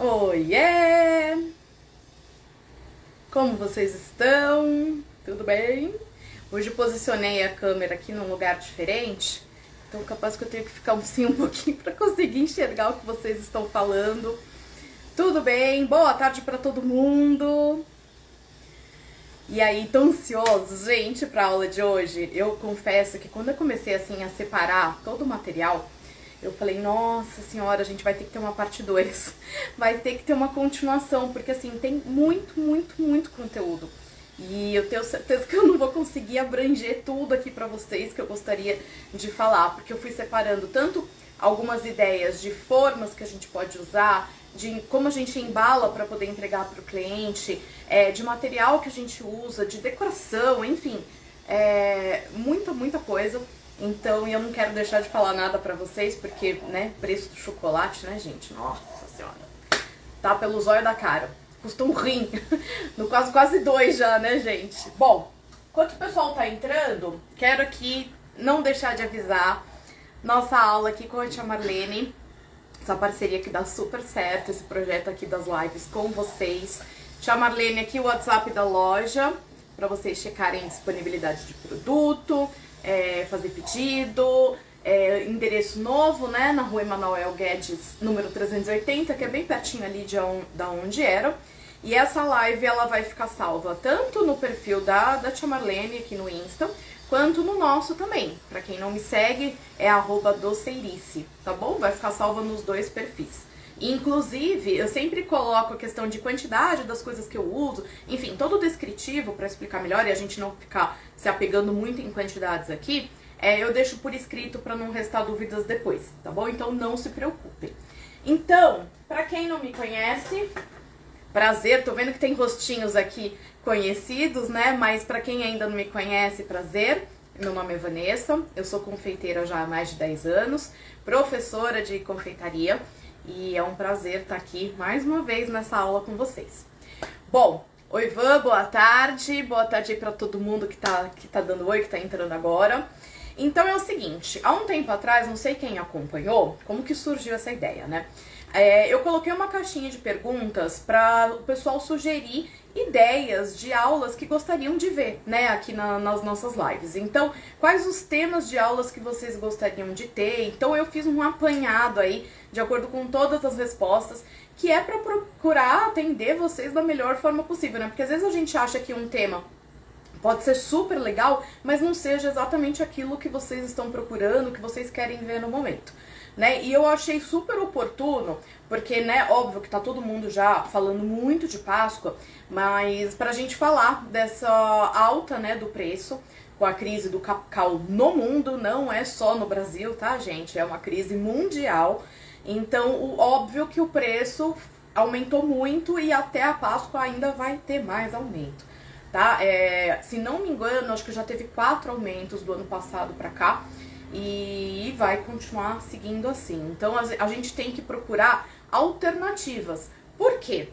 Oiê! Como vocês estão? Tudo bem? Hoje eu posicionei a câmera aqui num lugar diferente, então capaz que eu tenho que ficar assim um pouquinho para conseguir enxergar o que vocês estão falando. Tudo bem? Boa tarde para todo mundo! E aí, tão ansiosos, gente, para a aula de hoje? Eu confesso que quando eu comecei assim a separar todo o material, eu falei, nossa senhora, a gente vai ter que ter uma parte 2, vai ter que ter uma continuação, porque assim, tem muito conteúdo. E eu tenho certeza que eu não vou conseguir abranger tudo aqui pra vocês que eu gostaria de falar, porque eu fui separando tanto algumas ideias de formas que a gente pode usar, de como a gente embala para poder entregar para o cliente, de material que a gente usa, de decoração, enfim, muita coisa. Então, eu não quero deixar de falar nada pra vocês, porque, né, preço do chocolate, né, gente? Nossa senhora. Tá pelo zóio da cara. Custa um rim. No caso, quase 2 já, né, gente? Bom, enquanto o pessoal tá entrando, quero aqui não deixar de avisar nossa aula aqui com a tia Marlene. Essa parceria que dá super certo, esse projeto aqui das lives com vocês. Tia Marlene, aqui o WhatsApp da loja, pra vocês checarem disponibilidade de produto, fazer pedido, endereço novo, né, na rua Emanuel Guedes, número 380, que é bem pertinho ali da onde era. E essa live, ela vai ficar salva tanto no perfil da tia Marlene, aqui no Insta, quanto no nosso também. Pra quem não me segue, é @doceirice, tá bom? Vai ficar salva nos 2 perfis. Inclusive, eu sempre coloco a questão de quantidade das coisas que eu uso, enfim, todo o descritivo para explicar melhor e a gente não ficar se apegando muito em quantidades aqui, eu deixo por escrito para não restar dúvidas depois, tá bom? Então não se preocupem. Então, para quem não me conhece, prazer, tô vendo que tem rostinhos aqui conhecidos, né? Mas para quem ainda não me conhece, prazer. Meu nome é Vanessa, eu sou confeiteira já há mais de 10 anos, professora de confeitaria. E é um prazer estar aqui mais uma vez nessa aula com vocês. Bom, oi Ivan, boa tarde aí para todo mundo que tá dando oi, que tá entrando agora. Então é o seguinte, há um tempo atrás, não sei quem acompanhou, como que surgiu essa ideia, né? Eu coloquei uma caixinha de perguntas para o pessoal sugerir ideias de aulas que gostariam de ver, né, aqui nas nossas lives. Então, quais os temas de aulas que vocês gostariam de ter? Então, eu fiz um apanhado aí, de acordo com todas as respostas, que é para procurar atender vocês da melhor forma possível, né? Porque às vezes a gente acha que um tema pode ser super legal, mas não seja exatamente aquilo que vocês estão procurando, que vocês querem ver no momento, né? E eu achei super oportuno, porque, né, óbvio que tá todo mundo já falando muito de Páscoa, mas pra gente falar dessa alta, né, do preço, com a crise do cacau no mundo, não é só no Brasil, tá, gente? É uma crise mundial. Então, óbvio que o preço aumentou muito e até a Páscoa ainda vai ter mais aumento, tá? Se não me engano, acho que já teve 4 aumentos do ano passado pra cá e vai continuar seguindo assim. Então, a gente tem que procurar alternativas. Por quê?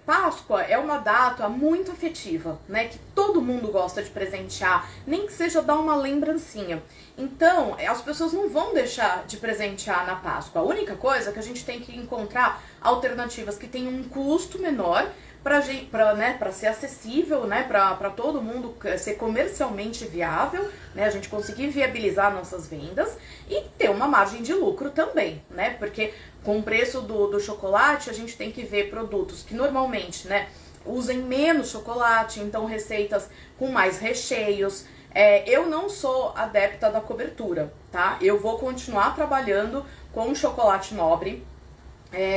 Páscoa é uma data muito afetiva, né? Que todo mundo gosta de presentear, nem que seja dar uma lembrancinha. Então, as pessoas não vão deixar de presentear na Páscoa. A única coisa é que a gente tem que encontrar alternativas que tenham um custo menor para ser acessível, né, para todo mundo, ser comercialmente viável, né, a gente conseguir viabilizar nossas vendas e ter uma margem de lucro também, né, porque com o preço do chocolate a gente tem que ver produtos que normalmente, né, usem menos chocolate, então receitas com mais recheios. Eu não sou adepta da cobertura, tá? Eu vou continuar trabalhando com chocolate nobre.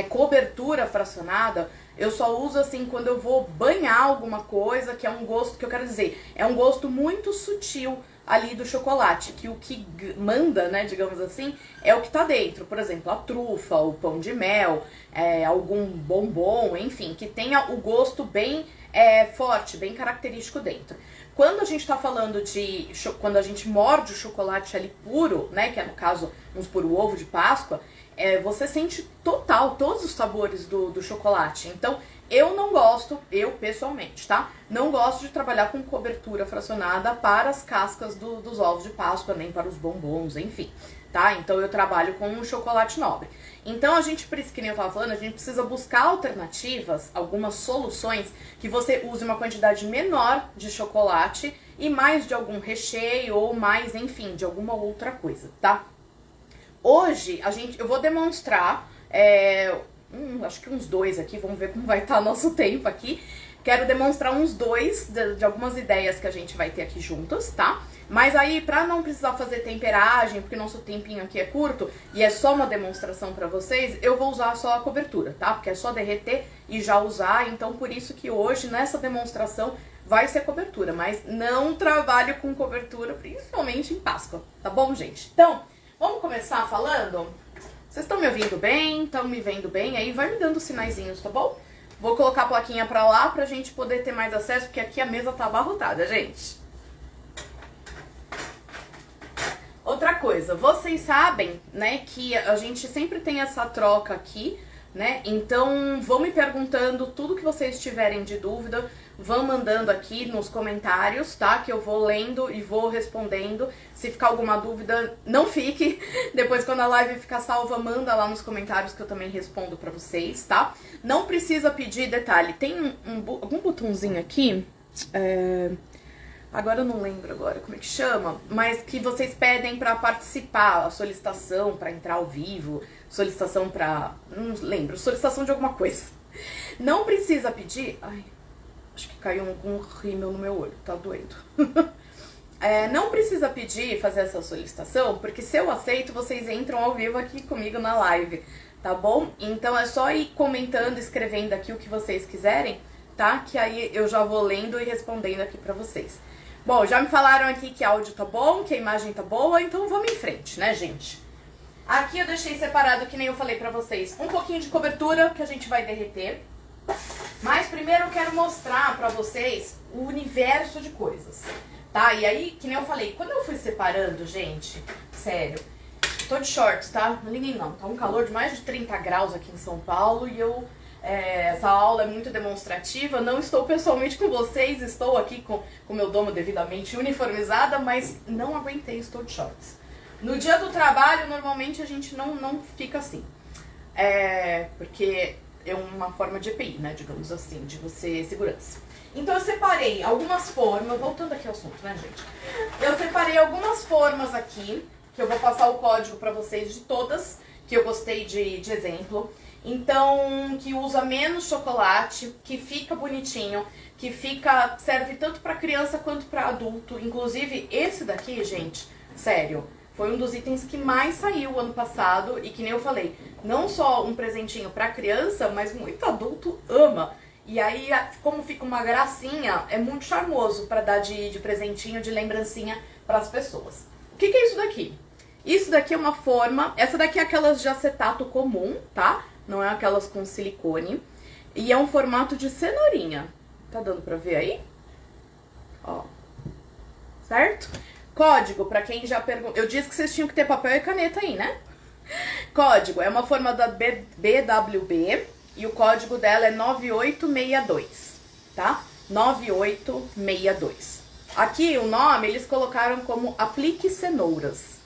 Cobertura fracionada eu só uso assim quando eu vou banhar alguma coisa, que é um gosto, que eu quero dizer, é um gosto muito sutil ali do chocolate, que o que manda, né, digamos assim, é o que tá dentro. Por exemplo, a trufa, o pão de mel, algum bombom, enfim, que tenha o gosto bem forte, bem característico dentro. Quando a gente tá falando quando a gente morde o chocolate ali puro, né, que é no caso, vamos por o ovo de Páscoa, você sente todos os sabores do chocolate. Então, eu não gosto, eu pessoalmente, tá? Não gosto de trabalhar com cobertura fracionada para as cascas dos ovos de Páscoa, nem para os bombons, enfim, tá? Então eu trabalho com um chocolate nobre. Então a gente, por isso que nem eu tava falando, a gente precisa buscar alternativas, algumas soluções que você use uma quantidade menor de chocolate e mais de algum recheio ou mais, enfim, de alguma outra coisa, tá? Hoje eu vou demonstrar, acho que uns 2 aqui, vamos ver como vai estar nosso tempo aqui. Quero demonstrar uns 2 de algumas ideias que a gente vai ter aqui juntos, tá? Mas aí, pra não precisar fazer temperagem, porque nosso tempinho aqui é curto e é só uma demonstração pra vocês, eu vou usar só a cobertura, tá? Porque é só derreter e já usar, então por isso que hoje, nessa demonstração, vai ser cobertura. Mas não trabalho com cobertura, principalmente em Páscoa, tá bom, gente? Então, vamos começar falando? Vocês estão me ouvindo bem? Estão me vendo bem? Aí vai me dando sinaizinhos, tá bom? Vou colocar a plaquinha pra lá pra gente poder ter mais acesso, porque aqui a mesa tá abarrotada, gente. Outra coisa, vocês sabem, né, que a gente sempre tem essa troca aqui, né? Então vão me perguntando tudo que vocês tiverem de dúvida, vão mandando aqui nos comentários, tá? Que eu vou lendo e vou respondendo. Se ficar alguma dúvida, não fique. Depois, quando a live ficar salva, manda lá nos comentários que eu também respondo pra vocês, tá? Não precisa pedir detalhe. Tem algum botãozinho aqui, agora eu não lembro agora como é que chama, mas que vocês pedem pra participar, a solicitação pra entrar ao vivo, solicitação pra... não lembro, solicitação de alguma coisa. Não precisa pedir... Ai, acho que caiu um rímel no meu olho, tá doendo. Não precisa pedir, fazer essa solicitação, porque se eu aceito, vocês entram ao vivo aqui comigo na live, tá bom? Então é só ir comentando, escrevendo aqui o que vocês quiserem, tá? Que aí eu já vou lendo e respondendo aqui pra vocês. Bom, já me falaram aqui que áudio tá bom, que a imagem tá boa, então vamos em frente, né, gente? Aqui eu deixei separado, que nem eu falei pra vocês, um pouquinho de cobertura que a gente vai derreter. Mas primeiro eu quero mostrar pra vocês o universo de coisas, tá? E aí, que nem eu falei, quando eu fui separando, gente, sério, tô de shorts, tá? Não liguem não, tá um calor de mais de 30 graus aqui em São Paulo e essa aula é muito demonstrativa, não estou pessoalmente com vocês, estou aqui com o meu domo devidamente uniformizada, mas não aguentei, estou de shorts. No dia do trabalho, normalmente a gente não fica assim, porque é uma forma de EPI, né, digamos assim, de você segurança. Então eu separei algumas formas, voltando aqui ao assunto, né, gente? Eu separei algumas formas aqui, que eu vou passar o código pra vocês de todas, que eu gostei de exemplo. Então, que usa menos chocolate, que fica bonitinho, que serve tanto pra criança quanto pra adulto. Inclusive, esse daqui, gente, sério, foi um dos itens que mais saiu ano passado e que nem eu falei, não só um presentinho pra criança, mas muito adulto ama. E aí, como fica uma gracinha, é muito charmoso pra dar de presentinho, de lembrancinha pras pessoas. O que é isso daqui? Isso daqui é uma forma, essa daqui é aquelas de acetato comum, tá? Não é aquelas com silicone. E é um formato de cenourinha. Tá dando pra ver aí? Ó. Certo? Código, pra quem já perguntou. Eu disse que vocês tinham que ter papel e caneta aí, né? Código, é uma forma da BWB. E o código dela é 9862, tá? 9862. Aqui o nome eles colocaram como aplique cenouras.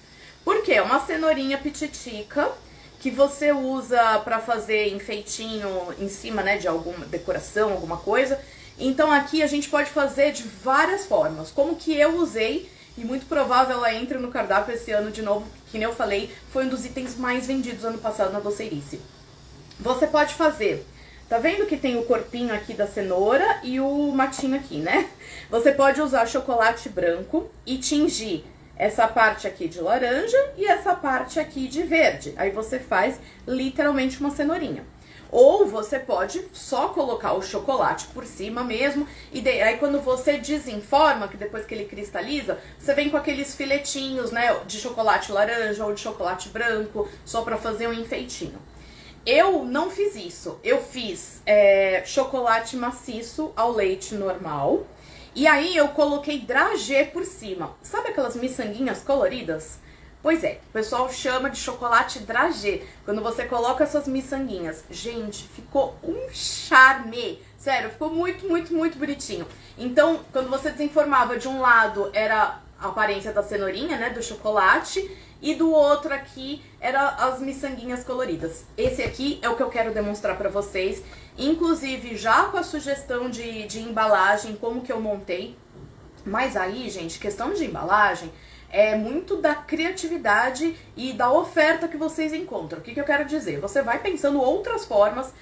Por quê? É uma cenourinha pititica que você usa pra fazer enfeitinho em cima, né, de alguma decoração, alguma coisa. Então aqui a gente pode fazer de várias formas, como que eu usei, e muito provável ela entre no cardápio esse ano de novo, que nem eu falei, foi um dos itens mais vendidos ano passado na Doceirice. Você pode fazer, tá vendo que tem o corpinho aqui da cenoura e o matinho aqui, né? Você pode usar chocolate branco e tingir essa parte aqui de laranja e essa parte aqui de verde. Aí você faz literalmente uma cenourinha. Ou você pode só colocar o chocolate por cima mesmo, e aí quando você desenforma, que depois que ele cristaliza, você vem com aqueles filetinhos, né, de chocolate laranja ou de chocolate branco, só pra fazer um enfeitinho. Eu não fiz isso, eu fiz chocolate maciço ao leite normal, e aí eu coloquei dragê por cima. Sabe aquelas miçanguinhas coloridas? Pois é, o pessoal chama de chocolate dragê, quando você coloca essas miçanguinhas. Gente, ficou um charme. Sério, ficou muito, muito, muito bonitinho. Então, quando você desenformava, de um lado era a aparência da cenourinha, né, do chocolate, e do outro aqui era as miçanguinhas coloridas. Esse aqui é o que eu quero demonstrar pra vocês, inclusive já com a sugestão de embalagem, como que eu montei. Mas aí, gente, questão de embalagem é muito da criatividade e da oferta que vocês encontram. O que eu quero dizer? Você vai pensando outras formas,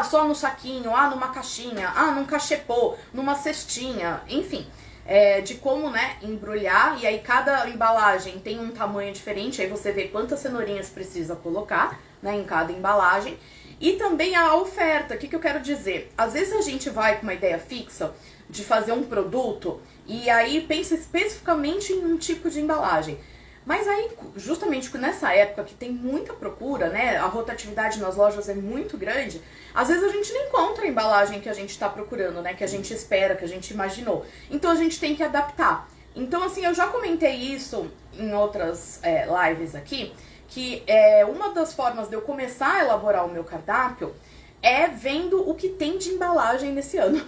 só no saquinho, numa caixinha, num cachepô, numa cestinha, enfim, de como, né, embrulhar, e aí cada embalagem tem um tamanho diferente, aí você vê quantas cenourinhas precisa colocar, né, em cada embalagem. E também a oferta. O que eu quero dizer? Às vezes a gente vai com uma ideia fixa de fazer um produto e aí pensa especificamente em um tipo de embalagem. Mas aí, justamente nessa época que tem muita procura, né, a rotatividade nas lojas é muito grande, às vezes a gente não encontra a embalagem que a gente está procurando, né, que a gente espera, que a gente imaginou. Então a gente tem que adaptar. Então, assim, eu já comentei isso em outras lives aqui, que uma das formas de eu começar a elaborar o meu cardápio é vendo o que tem de embalagem nesse ano.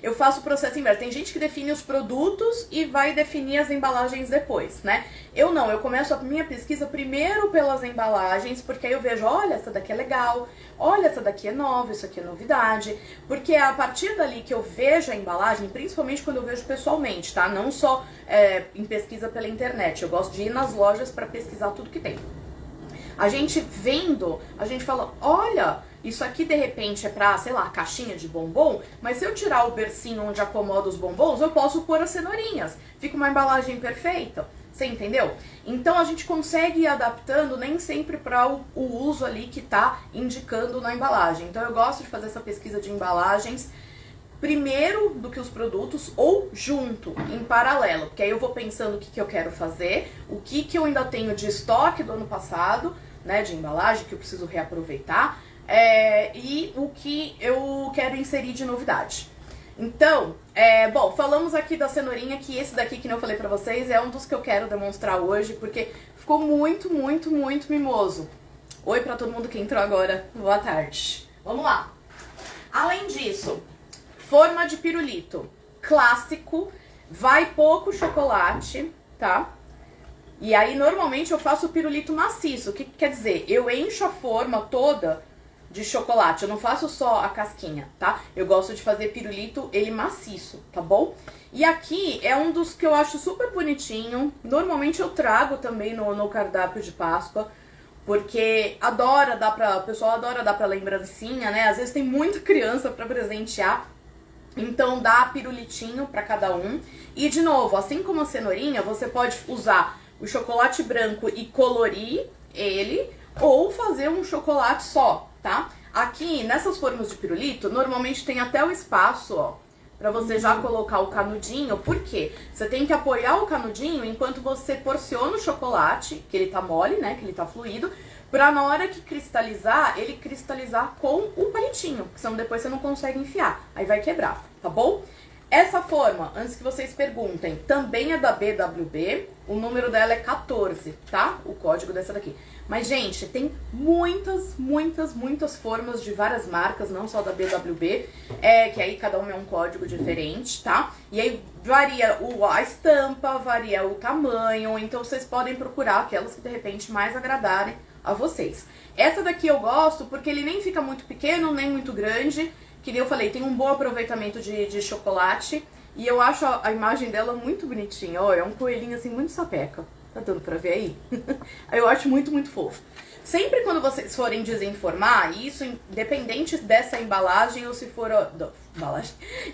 Eu faço o processo inverso. Tem gente que define os produtos e vai definir as embalagens depois, né? Eu não, eu começo a minha pesquisa primeiro pelas embalagens, porque aí eu vejo, olha, essa daqui é legal, olha, essa daqui é nova, isso aqui é novidade. Porque é a partir dali que eu vejo a embalagem, principalmente quando eu vejo pessoalmente, tá? Não só em pesquisa pela internet. Eu gosto de ir nas lojas para pesquisar tudo que tem. A gente vendo, a gente fala, olha, isso aqui de repente é pra, sei lá, caixinha de bombom, mas se eu tirar o bercinho onde acomoda os bombons, eu posso pôr as cenourinhas. Fica uma embalagem perfeita, você entendeu? Então a gente consegue ir adaptando nem sempre para o uso ali que tá indicando na embalagem. Então eu gosto de fazer essa pesquisa de embalagens primeiro do que os produtos ou junto, em paralelo, porque aí eu vou pensando o que eu quero fazer, o que eu ainda tenho de estoque do ano passado, né, de embalagem que eu preciso reaproveitar, e o que eu quero inserir de novidade. Então, bom, falamos aqui da cenourinha, que esse daqui, que eu falei pra vocês, é um dos que eu quero demonstrar hoje, porque ficou muito, muito, muito mimoso. Oi pra todo mundo que entrou agora, boa tarde. Vamos lá. Além disso, forma de pirulito, clássico, vai pouco chocolate, tá? E aí, normalmente, eu faço o pirulito maciço. O que quer dizer? Eu encho a forma toda de chocolate. Eu não faço só a casquinha, tá? Eu gosto de fazer pirulito, ele maciço, tá bom? E aqui é um dos que eu acho super bonitinho. Normalmente eu trago também no cardápio de Páscoa, porque o pessoal adora dar pra lembrancinha, né? Às vezes tem muita criança pra presentear. Então dá pirulitinho pra cada um. E de novo, assim como a cenourinha, você pode usar o chocolate branco e colorir ele, ou fazer um chocolate só, tá? Aqui, nessas formas de pirulito, normalmente tem até o espaço, ó, pra você já colocar o canudinho. Por quê? Você tem que apoiar o canudinho enquanto você porciona o chocolate, que ele tá mole, né, que ele tá fluido, pra na hora que cristalizar, ele cristalizar com o palitinho, porque senão depois você não consegue enfiar, aí vai quebrar, tá bom? Essa forma, antes que vocês perguntem, também é da BWB, o número dela é 14, tá? O código dessa daqui. Mas, gente, tem muitas, muitas, muitas formas de várias marcas, não só da BWB, que aí cada uma é um código diferente, tá? E aí varia a estampa, varia o tamanho, então vocês podem procurar aquelas que de repente mais agradarem a vocês. Essa daqui eu gosto porque ele nem fica muito pequeno, nem muito grande, que nem eu falei, tem um bom aproveitamento de chocolate, e eu acho a imagem dela muito bonitinha, ó, é um coelhinho assim muito sapeca. Tá dando pra ver aí? Eu acho muito, muito fofo. Sempre quando vocês forem desenformar, isso independente dessa embalagem ou se for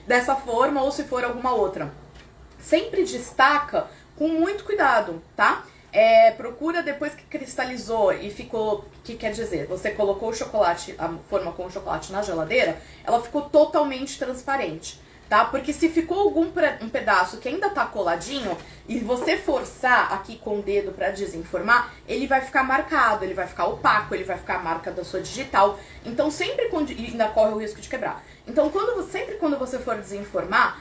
dessa forma ou se for alguma outra, sempre destaca com muito cuidado, tá? Procura depois que cristalizou e ficou, que quer dizer, você colocou o chocolate, a forma com o chocolate na geladeira, ela ficou totalmente transparente. Tá? Porque se ficou um pedaço que ainda tá coladinho e você forçar aqui com o dedo pra desenformar, ele vai ficar marcado, ele vai ficar opaco, ele vai ficar a marca da sua digital. Então sempre e ainda corre o risco de quebrar. Então sempre quando você for desenformar,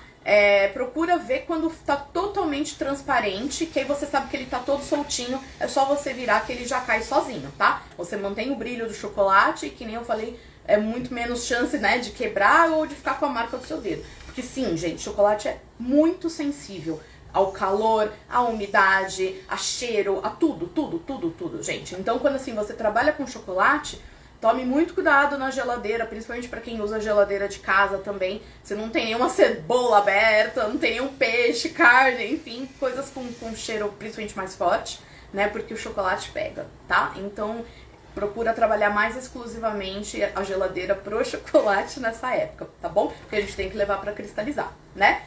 procura ver quando tá totalmente transparente, que aí você sabe que ele tá todo soltinho, é só você virar que ele já cai sozinho, tá? Você mantém o brilho do chocolate, que nem eu falei, é muito menos chance, né, de quebrar ou de ficar com a marca do seu dedo. Porque sim, gente, chocolate é muito sensível ao calor, à umidade, a cheiro, a tudo, gente. Então, quando assim você trabalha com chocolate, tome muito cuidado na geladeira, principalmente para quem usa geladeira de casa também. Você não tem nenhuma cebola aberta, não tem nenhum peixe, carne, enfim, coisas com cheiro principalmente mais forte, né? Porque o chocolate pega, tá? Então, procura trabalhar mais exclusivamente a geladeira pro chocolate nessa época, tá bom? Porque a gente tem que levar para cristalizar, né?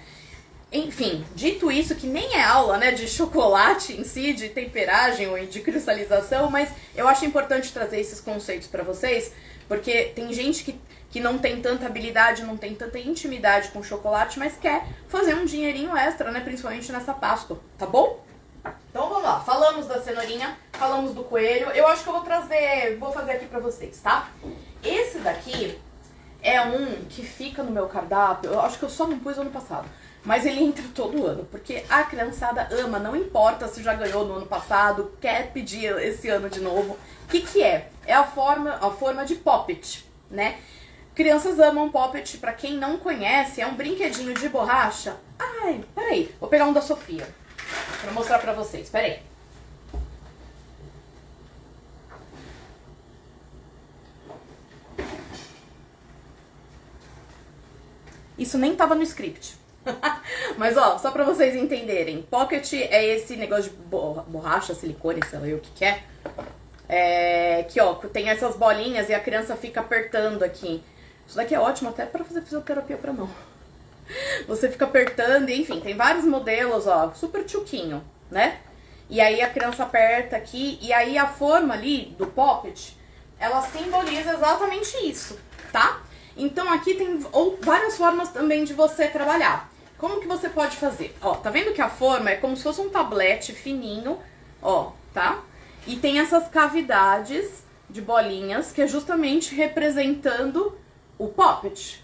Enfim, dito isso, que nem é aula, né, de chocolate em si, de temperagem ou de cristalização, mas eu acho importante trazer esses conceitos pra vocês, porque tem gente que não tem tanta habilidade, não tem tanta intimidade com chocolate, mas quer fazer um dinheirinho extra, né, principalmente nessa Páscoa, tá bom? Então vamos lá, falamos da cenourinha, falamos do coelho, eu acho que eu vou fazer aqui pra vocês, tá? Esse daqui é um que fica no meu cardápio, eu acho que eu só não pus ano passado. Mas ele entra todo ano, porque a criançada ama, não importa se já ganhou no ano passado, quer pedir esse ano de novo. O que é? É a forma de Poppet, né? Crianças amam Poppet, pra quem não conhece, é um brinquedinho de borracha. Ai, peraí, vou pegar um da Sofia, pra mostrar pra vocês, peraí. Isso nem tava no script. Mas ó, só pra vocês entenderem, Pocket é esse negócio de borracha, silicone, sei lá o que é. Que ó, tem essas bolinhas e a criança fica apertando aqui. Isso daqui é ótimo até pra fazer fisioterapia pra mão. Você fica apertando, e enfim, tem vários modelos, ó, super tchuquinho, né? E aí a criança aperta aqui, e aí a forma ali do Pocket, ela simboliza exatamente isso, tá? Então aqui tem várias formas também de você trabalhar. Como que você pode fazer? Ó, tá vendo que a forma é como se fosse um tablete fininho, ó, tá? E tem essas cavidades de bolinhas que é justamente representando o Poppet.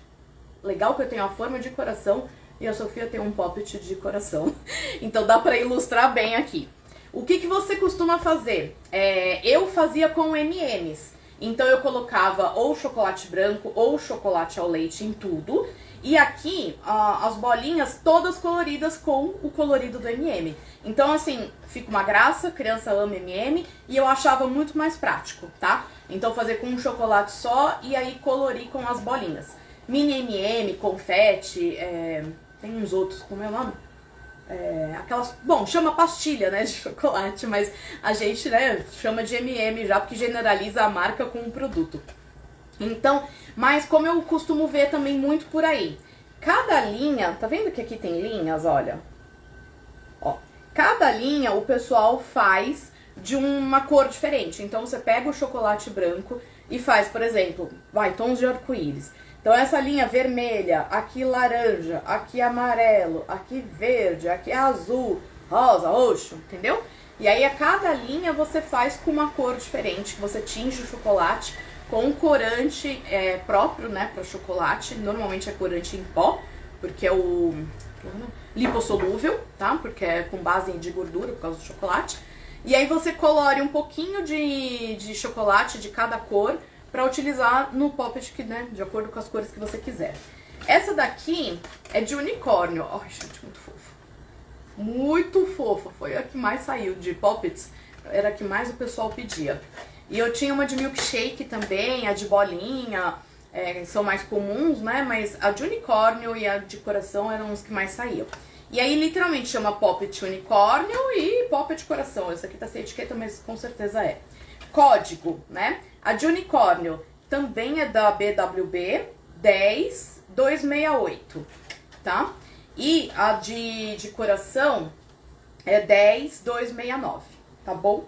Legal que eu tenho a forma de coração e a Sofia tem um Poppet de coração. Então dá pra ilustrar bem aqui. O que você costuma fazer? Eu fazia com M&M's. Então eu colocava ou chocolate branco ou chocolate ao leite em tudo. E aqui, as bolinhas todas coloridas com o colorido do M&M. Então assim, fica uma graça, criança ama M&M e eu achava muito mais prático, tá? Então fazer com um chocolate só e aí colorir com as bolinhas. Mini M&M, confete, tem uns outros, como é o nome? Aquelas, bom, chama pastilha, né, de chocolate, mas a gente, né, chama de M&M já porque generaliza a marca com o produto. Então, mas como eu costumo ver também muito por aí, cada linha, tá vendo que aqui tem linhas, olha? Ó, cada linha o pessoal faz de uma cor diferente. Então você pega o chocolate branco e faz, por exemplo, tons de arco-íris. Então essa linha vermelha, aqui laranja, aqui amarelo, aqui verde, aqui azul, rosa, roxo, entendeu? E aí a cada linha você faz com uma cor diferente, que você tinge o chocolate com corante próprio, né, para chocolate. Normalmente é corante em pó, porque é o lipossolúvel, tá? Porque é com base de gordura por causa do chocolate. E aí você colore um pouquinho de chocolate de cada cor para utilizar no Poppet, né, de acordo com as cores que você quiser. Essa daqui é de unicórnio. Ai, gente, muito fofa. Muito fofa. Foi a que mais saiu de Poppets. Era a que mais o pessoal pedia. E eu tinha uma de milkshake também, a de bolinha, são mais comuns, né? Mas a de unicórnio e a de coração eram os que mais saíam. E aí, literalmente, chama Poppet unicórnio e Poppet coração. Essa aqui tá sem etiqueta, mas com certeza é. Código, né? A de unicórnio também é da BWB 10268, tá? E a de coração é 10269, tá bom?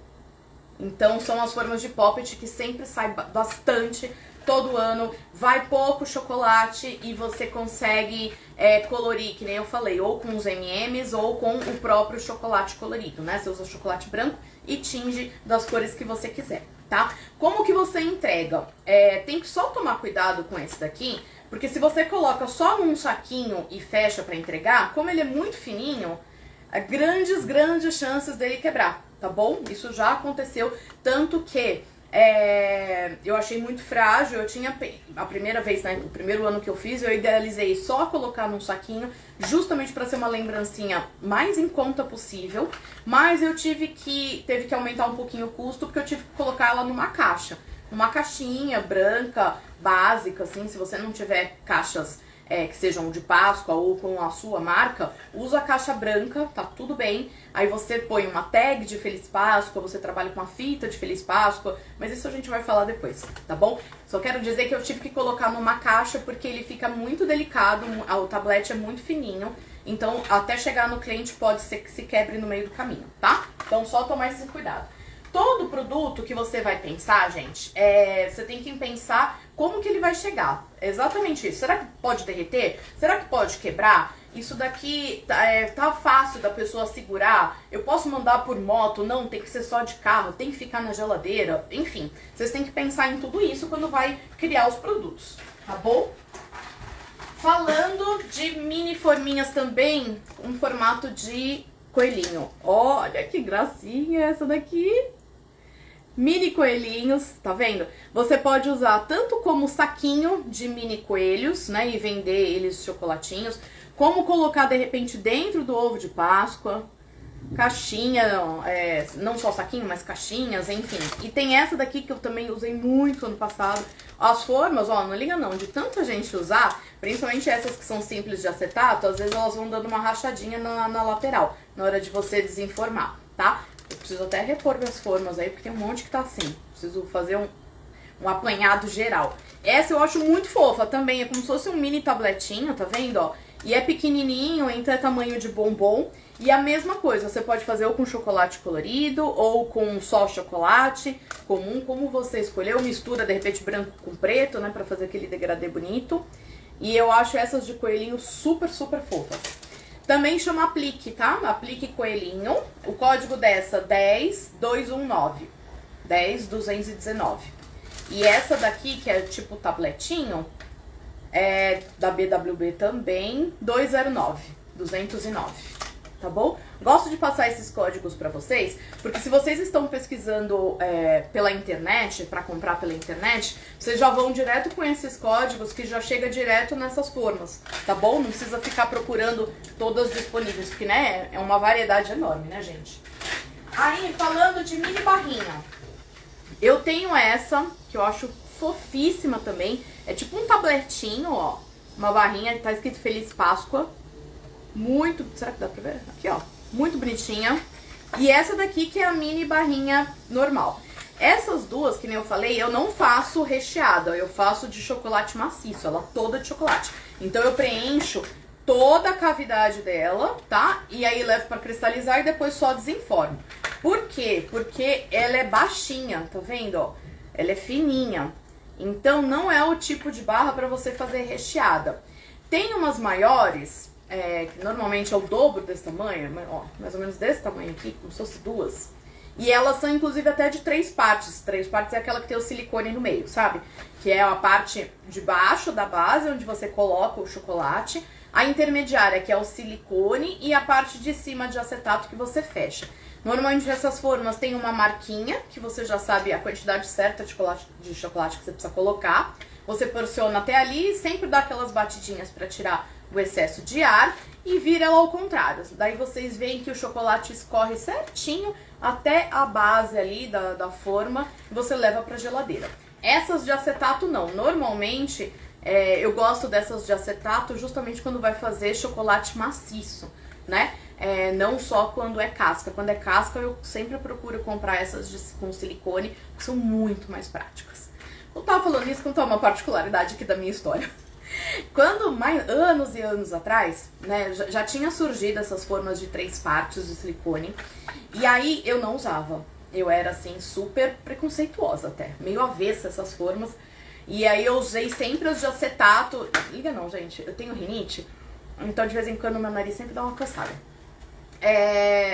Então são as formas de Poppet que sempre sai bastante todo ano, vai pouco chocolate e você consegue colorir, que nem eu falei, ou com os M&M's ou com o próprio chocolate colorido, né? Você usa chocolate branco e tinge das cores que você quiser, tá? Como que você entrega? Tem que só tomar cuidado com esse daqui, Porque se você coloca só num saquinho e fecha pra entregar, como ele é muito fininho, há grandes chances dele quebrar, tá bom? Isso já aconteceu, tanto que eu achei muito frágil. Eu tinha, a primeira vez, né, o primeiro ano que eu fiz, eu idealizei só colocar num saquinho, justamente para ser uma lembrancinha mais em conta possível, mas eu teve que aumentar um pouquinho o custo, porque eu tive que colocar ela numa caixa, numa caixinha branca, básica, assim. Se você não tiver caixas que sejam de Páscoa ou com a sua marca, usa a caixa branca, tá tudo bem. Aí você põe uma tag de Feliz Páscoa, você trabalha com uma fita de Feliz Páscoa, mas isso a gente vai falar depois, tá bom? Só quero dizer que eu tive que colocar numa caixa porque ele fica muito delicado, o tablete é muito fininho, então até chegar no cliente pode ser que se quebre no meio do caminho, tá? Então só tomar esse cuidado. Todo produto que você vai pensar, gente, você tem que pensar como que ele vai chegar. Exatamente isso. Será que pode derreter? Será que pode quebrar? Isso daqui tá fácil da pessoa segurar? Eu posso mandar por moto? Não, tem que ser só de carro, tem que ficar na geladeira. Enfim, vocês têm que pensar em tudo isso quando vai criar os produtos, tá bom? Falando de mini forminhas também, um formato de coelhinho. Olha que gracinha essa daqui! Mini coelhinhos, tá vendo? Você pode usar tanto como saquinho de mini coelhos, né, e vender eles chocolatinhos, como colocar de repente dentro do ovo de Páscoa, caixinha, não só saquinho, mas caixinhas, enfim. E tem essa daqui que eu também usei muito ano passado. As formas, ó, não liga não, de tanta gente usar, principalmente essas que são simples de acetato, às vezes elas vão dando uma rachadinha na lateral, na hora de você desenformar, tá? Eu preciso até repor minhas formas aí, porque tem um monte que tá assim. Preciso fazer um apanhado geral. Essa eu acho muito fofa também, é como se fosse um mini tabletinho, tá vendo, ó? E é pequenininho, então é tamanho de bombom. E a mesma coisa, você pode fazer ou com chocolate colorido, ou com só chocolate comum, como você escolheu. Mistura, de repente, branco com preto, né, pra fazer aquele degradê bonito. E eu acho essas de coelhinho super fofas. Também chama Aplique, tá? Aplique Coelhinho. O código dessa 10219. 10219. E essa daqui, que é tipo tabletinho, é da BWB também, 209. Tá bom? Gosto de passar esses códigos pra vocês, porque se vocês estão pesquisando pela internet, pra comprar pela internet, vocês já vão direto com esses códigos que já chega direto nessas formas, tá bom? Não precisa ficar procurando todas disponíveis, porque, né, é uma variedade enorme, né, gente? Aí, falando de mini barrinha, eu tenho essa, que eu acho fofíssima também. É tipo um tabletinho, ó, uma barrinha, tá escrito Feliz Páscoa. Muito, será que dá pra ver? Aqui, ó, muito bonitinha. E essa daqui que é a mini barrinha normal. Essas duas, que nem eu falei, eu não faço recheada, eu faço de chocolate maciço, ela toda de chocolate. Então eu preencho toda a cavidade dela, tá? E aí levo pra cristalizar e depois só desenformo. Por quê? Porque ela é baixinha, tá vendo, ó? Ela é fininha. Então não é o tipo de barra pra você fazer recheada. Tem umas maiores, que normalmente é o dobro desse tamanho, ó, mais ou menos desse tamanho aqui, como se fosse duas. E elas são inclusive até de 3 partes. 3 partes é aquela que tem o silicone no meio, sabe? Que é a parte de baixo da base, onde você coloca o chocolate. A intermediária, que é o silicone, e a parte de cima de acetato que você fecha. Normalmente essas formas têm uma marquinha, que você já sabe a quantidade certa de chocolate que você precisa colocar. Você porciona até ali e sempre dá aquelas batidinhas para tirar o excesso de ar e vira ela ao contrário. Daí vocês veem que o chocolate escorre certinho até a base ali da forma e você leva para geladeira. Essas de acetato não. Normalmente eu gosto dessas de acetato justamente quando vai fazer chocolate maciço, né? Não só quando é casca. Quando é casca eu sempre procuro comprar essas com silicone, que são muito mais práticas. Eu tava falando isso, contar uma particularidade aqui da minha história. Quando, anos e anos atrás, né, já tinha surgido essas formas de 3 partes de silicone, e aí eu não usava. Eu era, assim, super preconceituosa até, meio avessa essas formas, e aí eu usei sempre as de acetato. Liga não, gente, eu tenho rinite, então de vez em quando meu nariz sempre dá uma coçada.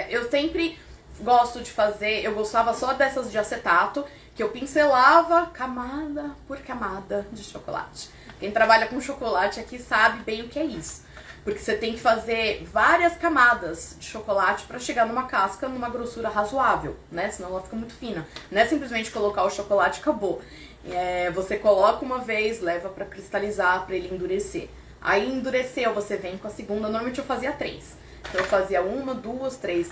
Eu sempre gosto de fazer, eu gostava só dessas de acetato, que eu pincelava camada por camada de chocolate. Quem trabalha com chocolate aqui sabe bem o que é isso. Porque você tem que fazer várias camadas de chocolate para chegar numa casca numa grossura razoável, né? Senão ela fica muito fina. Não é simplesmente colocar o chocolate e acabou. Você coloca uma vez, leva para cristalizar, para ele endurecer. Aí endureceu, você vem com a segunda. Normalmente eu fazia 3. Então eu fazia 1, 2, 3.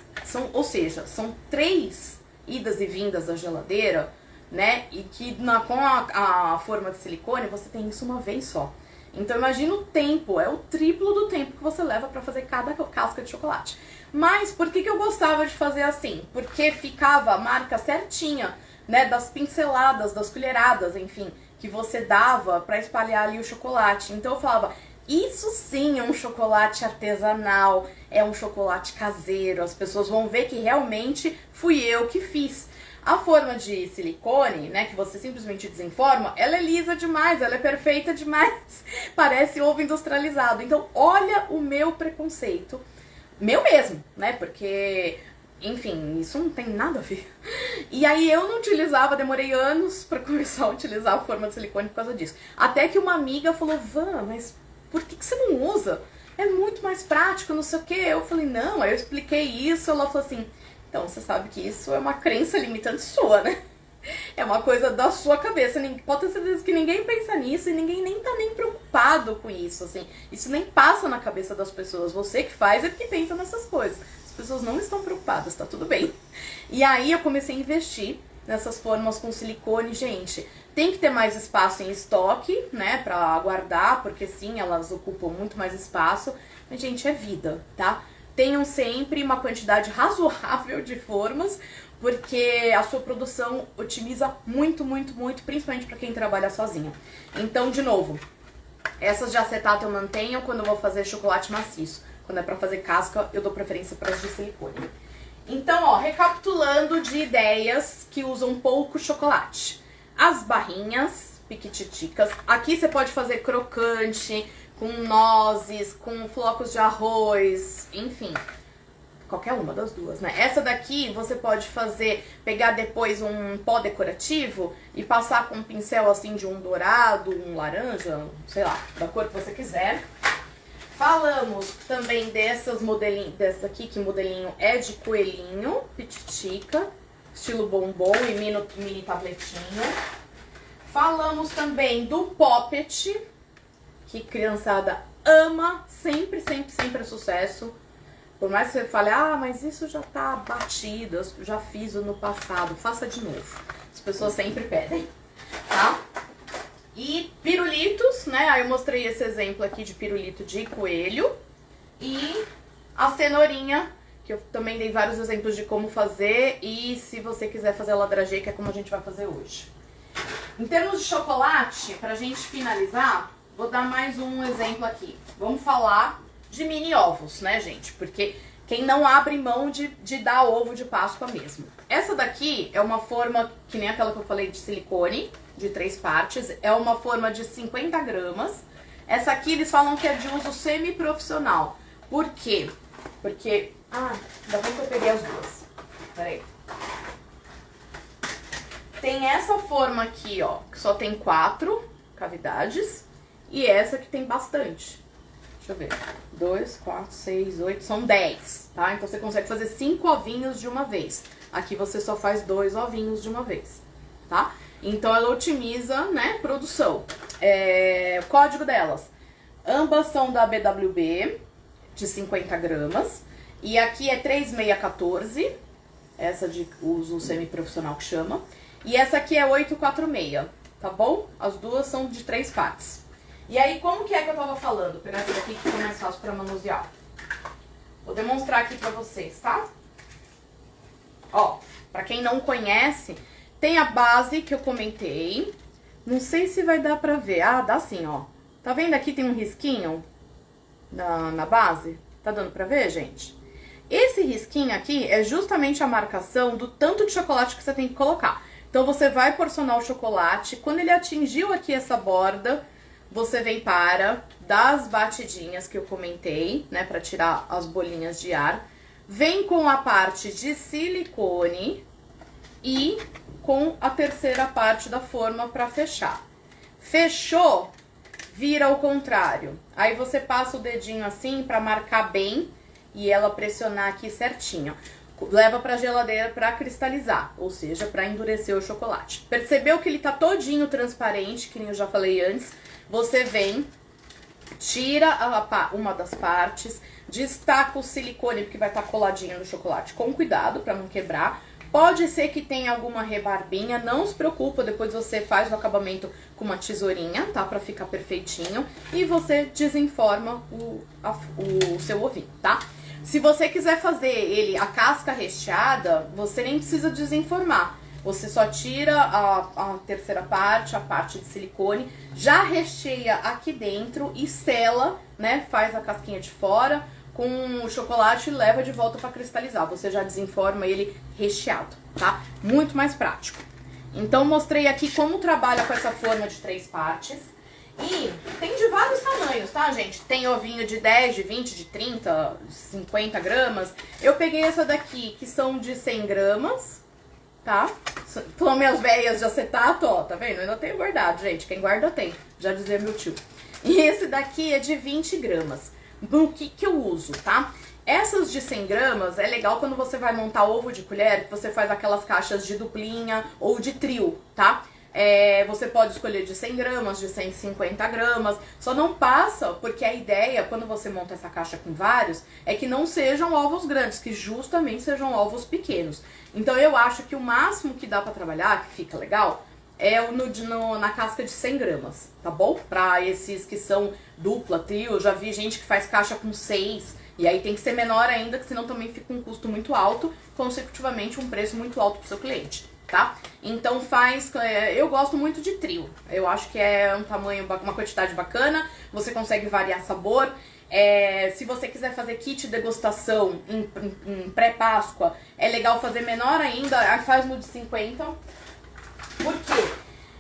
Ou seja, são 3 idas e vindas da geladeira, né? E que com a forma de silicone você tem isso uma vez só. Então imagina o tempo, é o triplo do tempo que você leva pra fazer cada casca de chocolate. Mas por que eu gostava de fazer assim? Porque ficava a marca certinha, né, das pinceladas, das colheradas, enfim, que você dava pra espalhar ali o chocolate. Então eu falava, isso sim é um chocolate artesanal, é um chocolate caseiro, as pessoas vão ver que realmente fui eu que fiz. A forma de silicone, né, que você simplesmente desenforma, ela é lisa demais, ela é perfeita demais, parece ovo industrializado. Então, olha o meu preconceito, meu mesmo, né, porque, enfim, isso não tem nada a ver. E aí eu não utilizava, demorei anos pra começar a utilizar a forma de silicone por causa disso. Até que uma amiga falou, Van, mas por que você não usa? É muito mais prático, não sei o quê. Eu falei, não, aí eu expliquei isso, ela falou assim, então, você sabe que isso é uma crença limitante sua, né? É uma coisa da sua cabeça. Pode ter certeza que ninguém pensa nisso e ninguém nem tá nem preocupado com isso, assim. Isso nem passa na cabeça das pessoas. Você que faz é porque pensa nessas coisas. As pessoas não estão preocupadas, tá tudo bem. E aí eu comecei a investir nessas formas com silicone, gente. Tem que ter mais espaço em estoque, né, pra guardar, porque sim, elas ocupam muito mais espaço. Mas, gente, é vida, tá? Tenham sempre uma quantidade razoável de formas, porque a sua produção otimiza muito, muito, muito, principalmente para quem trabalha sozinha. Então, de novo, essas de acetato eu mantenho quando eu vou fazer chocolate maciço. Quando é para fazer casca, eu dou preferência para as de silicone. Então, ó, recapitulando de ideias que usam pouco chocolate. As barrinhas piquititicas. Aqui você pode fazer crocante, com nozes, com flocos de arroz, enfim, qualquer uma das duas, né? Essa daqui você pode fazer, pegar depois um pó decorativo e passar com um pincel assim de um dourado, um laranja, sei lá, da cor que você quiser. Falamos também dessas modelinhos, dessa aqui, que modelinho é de coelhinho, pititica, estilo bombom e mini tabletinho. Falamos também do poppet, que criançada ama, sempre, sempre, sempre é sucesso. Por mais que você fale, ah, mas isso já tá batido, eu já fiz no passado, faça de novo. As pessoas sempre pedem, tá? E pirulitos, né? Aí eu mostrei esse exemplo aqui de pirulito de coelho. E a cenourinha, que eu também dei vários exemplos de como fazer. E se você quiser fazer a ladragê, que é como a gente vai fazer hoje. Em termos de chocolate, pra gente finalizar, vou dar mais um exemplo aqui. Vamos falar de mini ovos, né, gente? Porque quem não abre mão de dar ovo de Páscoa mesmo. Essa daqui é uma forma, que nem aquela que eu falei de silicone, de 3 partes. É uma forma de 50 gramas. Essa aqui eles falam que é de uso semi-profissional. Por quê? Porque... Ah, ainda bem que eu peguei as duas. Peraí. Tem essa forma aqui, ó, que só tem 4 cavidades. E essa que tem bastante. Deixa eu ver. 2, 4, 6, 8, são 10, tá? Então você consegue fazer 5 ovinhos de uma vez. Aqui você só faz 2 ovinhos de uma vez, tá? Então ela otimiza, né, produção. O código delas. Ambas são da BWB, de 50 gramas. E aqui é 3614, essa de uso semi-profissional que chama. E essa aqui é 846, tá bom? As duas são de 3 partes. E aí, como que é que eu tava falando? Vou pegar essa daqui que fica mais fácil pra manusear. Vou demonstrar aqui pra vocês, tá? Ó, pra quem não conhece, tem a base que eu comentei. Não sei se vai dar pra ver. Ah, dá sim, ó. Tá vendo aqui tem um risquinho na base? Tá dando pra ver, gente? Esse risquinho aqui é justamente a marcação do tanto de chocolate que você tem que colocar. Então, você vai porcionar o chocolate. Quando ele atingiu aqui essa borda, você vem para das batidinhas que eu comentei, né? Pra tirar as bolinhas de ar. Vem com a parte de silicone e com a terceira parte da forma pra fechar. Fechou? vira ao contrário. Aí você passa o dedinho assim pra marcar bem e ela pressionar aqui certinho. Leva pra geladeira pra cristalizar, ou seja, pra endurecer o chocolate. Percebeu que ele tá todinho transparente, que nem eu já falei antes? Você vem, tira uma das partes, destaca o silicone, porque vai estar coladinho no chocolate, com cuidado pra não quebrar. Pode ser que tenha alguma rebarbinha, não se preocupa, depois você faz o acabamento com uma tesourinha, tá? Pra ficar perfeitinho. E você desenforma o seu ovinho, tá? Se você quiser fazer ele, a casca recheada, você nem precisa desenformar. Você só tira a terceira parte, a parte de silicone, já recheia aqui dentro e sela, né? Faz a casquinha de fora com o chocolate e leva de volta para cristalizar. Você já desenforma ele recheado, tá? Muito mais prático. Então mostrei aqui como trabalha com essa forma de 3 partes. E tem de vários tamanhos, tá, gente? Tem ovinho de 10, de 20, de 30, 50 gramas. Eu peguei essa daqui, que são de 100 gramas, tá? São minhas velhas de acetato, ó, tá vendo? Eu ainda tenho guardado, gente. Quem guarda tem, já dizia meu tio. E esse daqui é de 20 gramas. No que eu uso, tá? Essas de 100 gramas é legal quando você vai montar ovo de colher, que você faz aquelas caixas de duplinha ou de trio, tá? Você pode escolher de 100 gramas, de 150 gramas, só não passa, porque a ideia, quando você monta essa caixa com vários, é que não sejam ovos grandes, que justamente sejam ovos pequenos. Então eu acho que o máximo que dá pra trabalhar, que fica legal, é na casca de 100 gramas, tá bom? Pra esses que são dupla, trio, eu já vi gente que faz caixa com 6, e aí tem que ser menor ainda, que senão também fica um custo muito alto, consecutivamente um preço muito alto pro seu cliente, tá? Então eu gosto muito de trio, eu acho que é um tamanho, uma quantidade bacana, você consegue variar sabor. Se você quiser fazer kit degustação em pré-páscoa, é legal fazer menor ainda, aí faz no de 50. Por quê?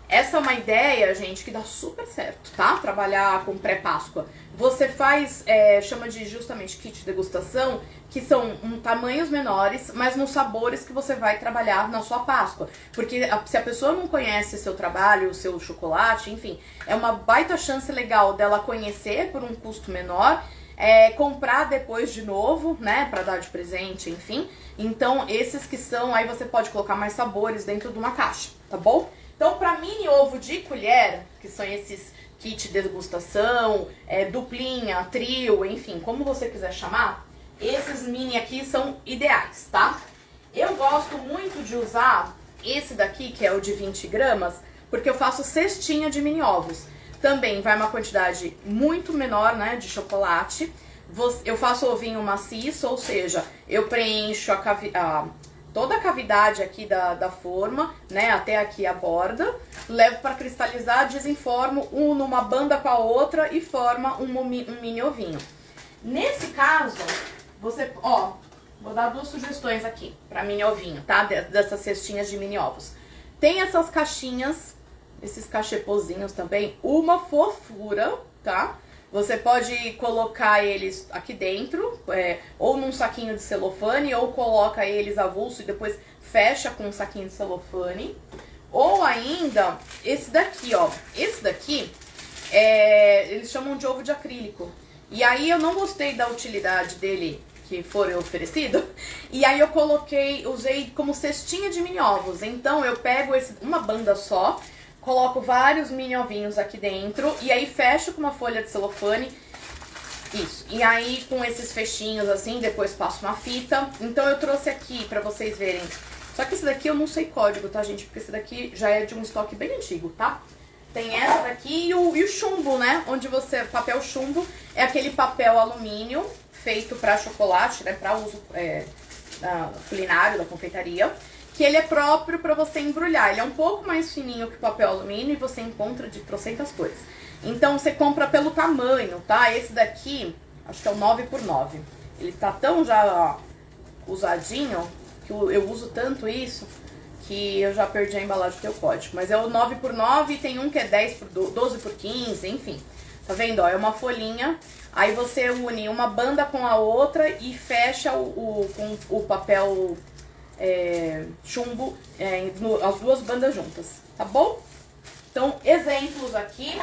Essa é uma ideia, gente, que dá super certo, tá? Trabalhar com pré-páscoa. Você faz, chama de justamente kit degustação, que são tamanhos menores, mas nos sabores que você vai trabalhar na sua Páscoa. Porque se a pessoa não conhece seu trabalho, o seu chocolate, enfim, é uma baita chance legal dela conhecer por um custo menor, comprar depois de novo, né, pra dar de presente, enfim. Então, esses que são, aí você pode colocar mais sabores dentro de uma caixa, tá bom? Então, para mini ovo de colher, que são esses kit degustação, duplinha, trio, enfim, como você quiser chamar, esses mini aqui são ideais, tá? Eu gosto muito de usar esse daqui, que é o de 20 gramas, porque eu faço cestinha de mini ovos. Também vai uma quantidade muito menor, né, de chocolate. Eu faço ovinho maciço, ou seja, eu preencho toda a cavidade aqui da forma, né, até aqui a borda, levo para cristalizar, desenformo numa banda com a outra e forma um mini ovinho. Nesse caso, você, vou dar 2 sugestões aqui para mini ovinho, tá, dessas cestinhas de mini ovos. Tem essas caixinhas, esses cachepozinhos também, uma fofura, tá? Você pode colocar eles aqui dentro, ou num saquinho de celofane, ou coloca eles avulso e depois fecha com um saquinho de celofane. Ou ainda, esse daqui, ó. Esse daqui, eles chamam de ovo de acrílico. E aí eu não gostei da utilidade dele que foi oferecido. E aí eu usei como cestinha de mini ovos. Então eu pego uma banda só, coloco vários mini ovinhos aqui dentro e aí fecho com uma folha de celofane. Isso. E aí com esses fechinhos assim, depois passo uma fita. Então eu trouxe aqui pra vocês verem. Só que esse daqui eu não sei código, tá, gente? Porque esse daqui já é de um estoque bem antigo, tá? Tem essa daqui e o chumbo, né? Papel chumbo é aquele papel alumínio feito pra chocolate, né? Pra uso culinário, da confeitaria. Que ele é próprio para você embrulhar. Ele é um pouco mais fininho que o papel alumínio e você encontra de trocentas cores. Então você compra pelo tamanho, tá? Esse daqui, acho que é o 9x9. Ele tá tão já usadinho, que eu uso tanto isso, que eu já perdi a embalagem do teu código. Mas é o 9x9 e tem um que é 12x15, enfim. Tá vendo? Ó, é uma folhinha. Aí você une uma banda com a outra e fecha com o papel chumbo, as 2 bandas juntas, tá bom? Então, exemplos aqui.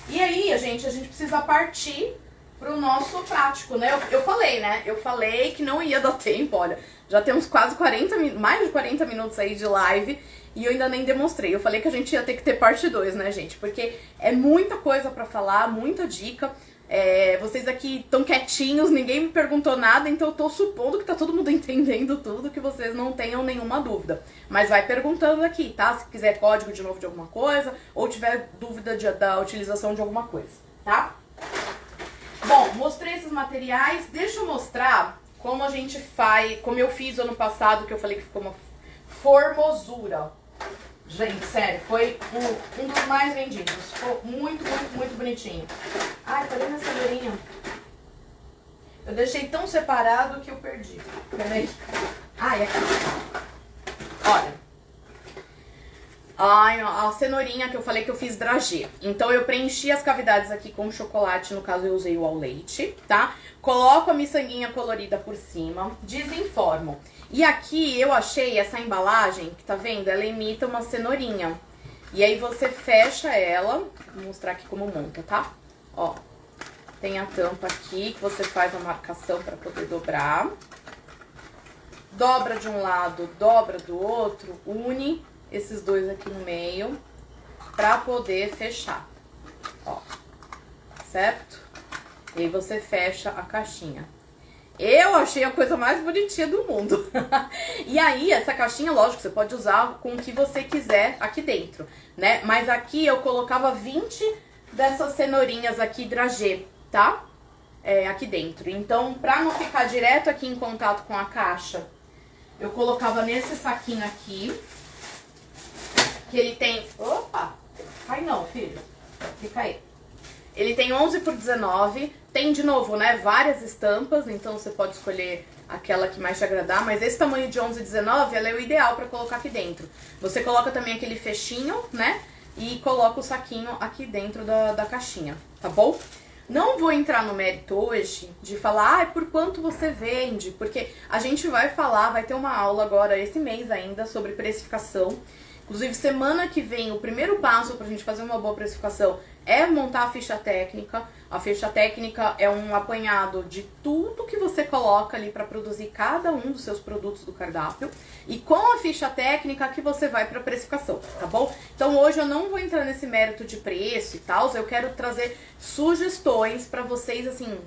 E aí, a gente precisa partir pro nosso prático, né? Eu falei, né? Eu falei que não ia dar tempo, olha. Já temos quase mais de 40 minutos aí de live e eu ainda nem demonstrei. Eu falei que a gente ia ter que ter parte 2, né, gente? Porque é muita coisa pra falar, muita dica. Vocês aqui estão quietinhos, ninguém me perguntou nada, então eu tô supondo que tá todo mundo entendendo tudo, que vocês não tenham nenhuma dúvida. Mas vai perguntando aqui, tá? Se quiser código de novo de alguma coisa, ou tiver dúvida da utilização de alguma coisa, tá? Bom, mostrei esses materiais, deixa eu mostrar como a gente faz, como eu fiz ano passado, que eu falei que ficou uma formosura. Gente, sério, foi um dos mais vendidos. Ficou muito, muito, muito bonitinho. Ai, cadê minha cenourinha? Eu deixei tão separado que eu perdi. Peraí. Ai, aqui. Olha. Ai, a cenourinha que eu falei que eu fiz dragê. Então eu preenchi as cavidades aqui com chocolate, no caso eu usei o ao leite, tá? Coloco a miçanguinha colorida por cima, desenformo. E aqui eu achei essa embalagem, que tá vendo? Ela imita uma cenourinha. E aí você fecha ela, vou mostrar aqui como monta, tá? Ó, tem a tampa aqui, que você faz a marcação pra poder dobrar. Dobra de um lado, dobra do outro, une esses dois aqui no meio, pra poder fechar, ó, certo? E aí você fecha a caixinha. Eu achei a coisa mais bonitinha do mundo. E aí, essa caixinha, lógico, você pode usar com o que você quiser aqui dentro, né? Mas aqui eu colocava 20 dessas cenourinhas aqui dragê, tá? Aqui dentro. Então, pra não ficar direto aqui em contato com a caixa, eu colocava nesse saquinho aqui, que ele tem... Opa! Cai não, filho. Fica aí. Ele tem 11 por 19, tem de novo, né, várias estampas, então você pode escolher aquela que mais te agradar, mas esse tamanho de 11 e 19, ela é o ideal pra colocar aqui dentro. Você coloca também aquele fechinho, né, e coloca o saquinho aqui dentro da caixinha, tá bom? Não vou entrar no mérito hoje de falar, por quanto você vende, porque a gente vai falar, vai ter uma aula agora esse mês ainda sobre precificação. Inclusive, semana que vem, o primeiro passo pra gente fazer uma boa precificação é montar a ficha técnica. A ficha técnica é um apanhado de tudo que você coloca ali para produzir cada um dos seus produtos do cardápio. E com a ficha técnica que você vai para precificação, tá bom? Então hoje eu não vou entrar nesse mérito de preço e tal, eu quero trazer sugestões para vocês, assim,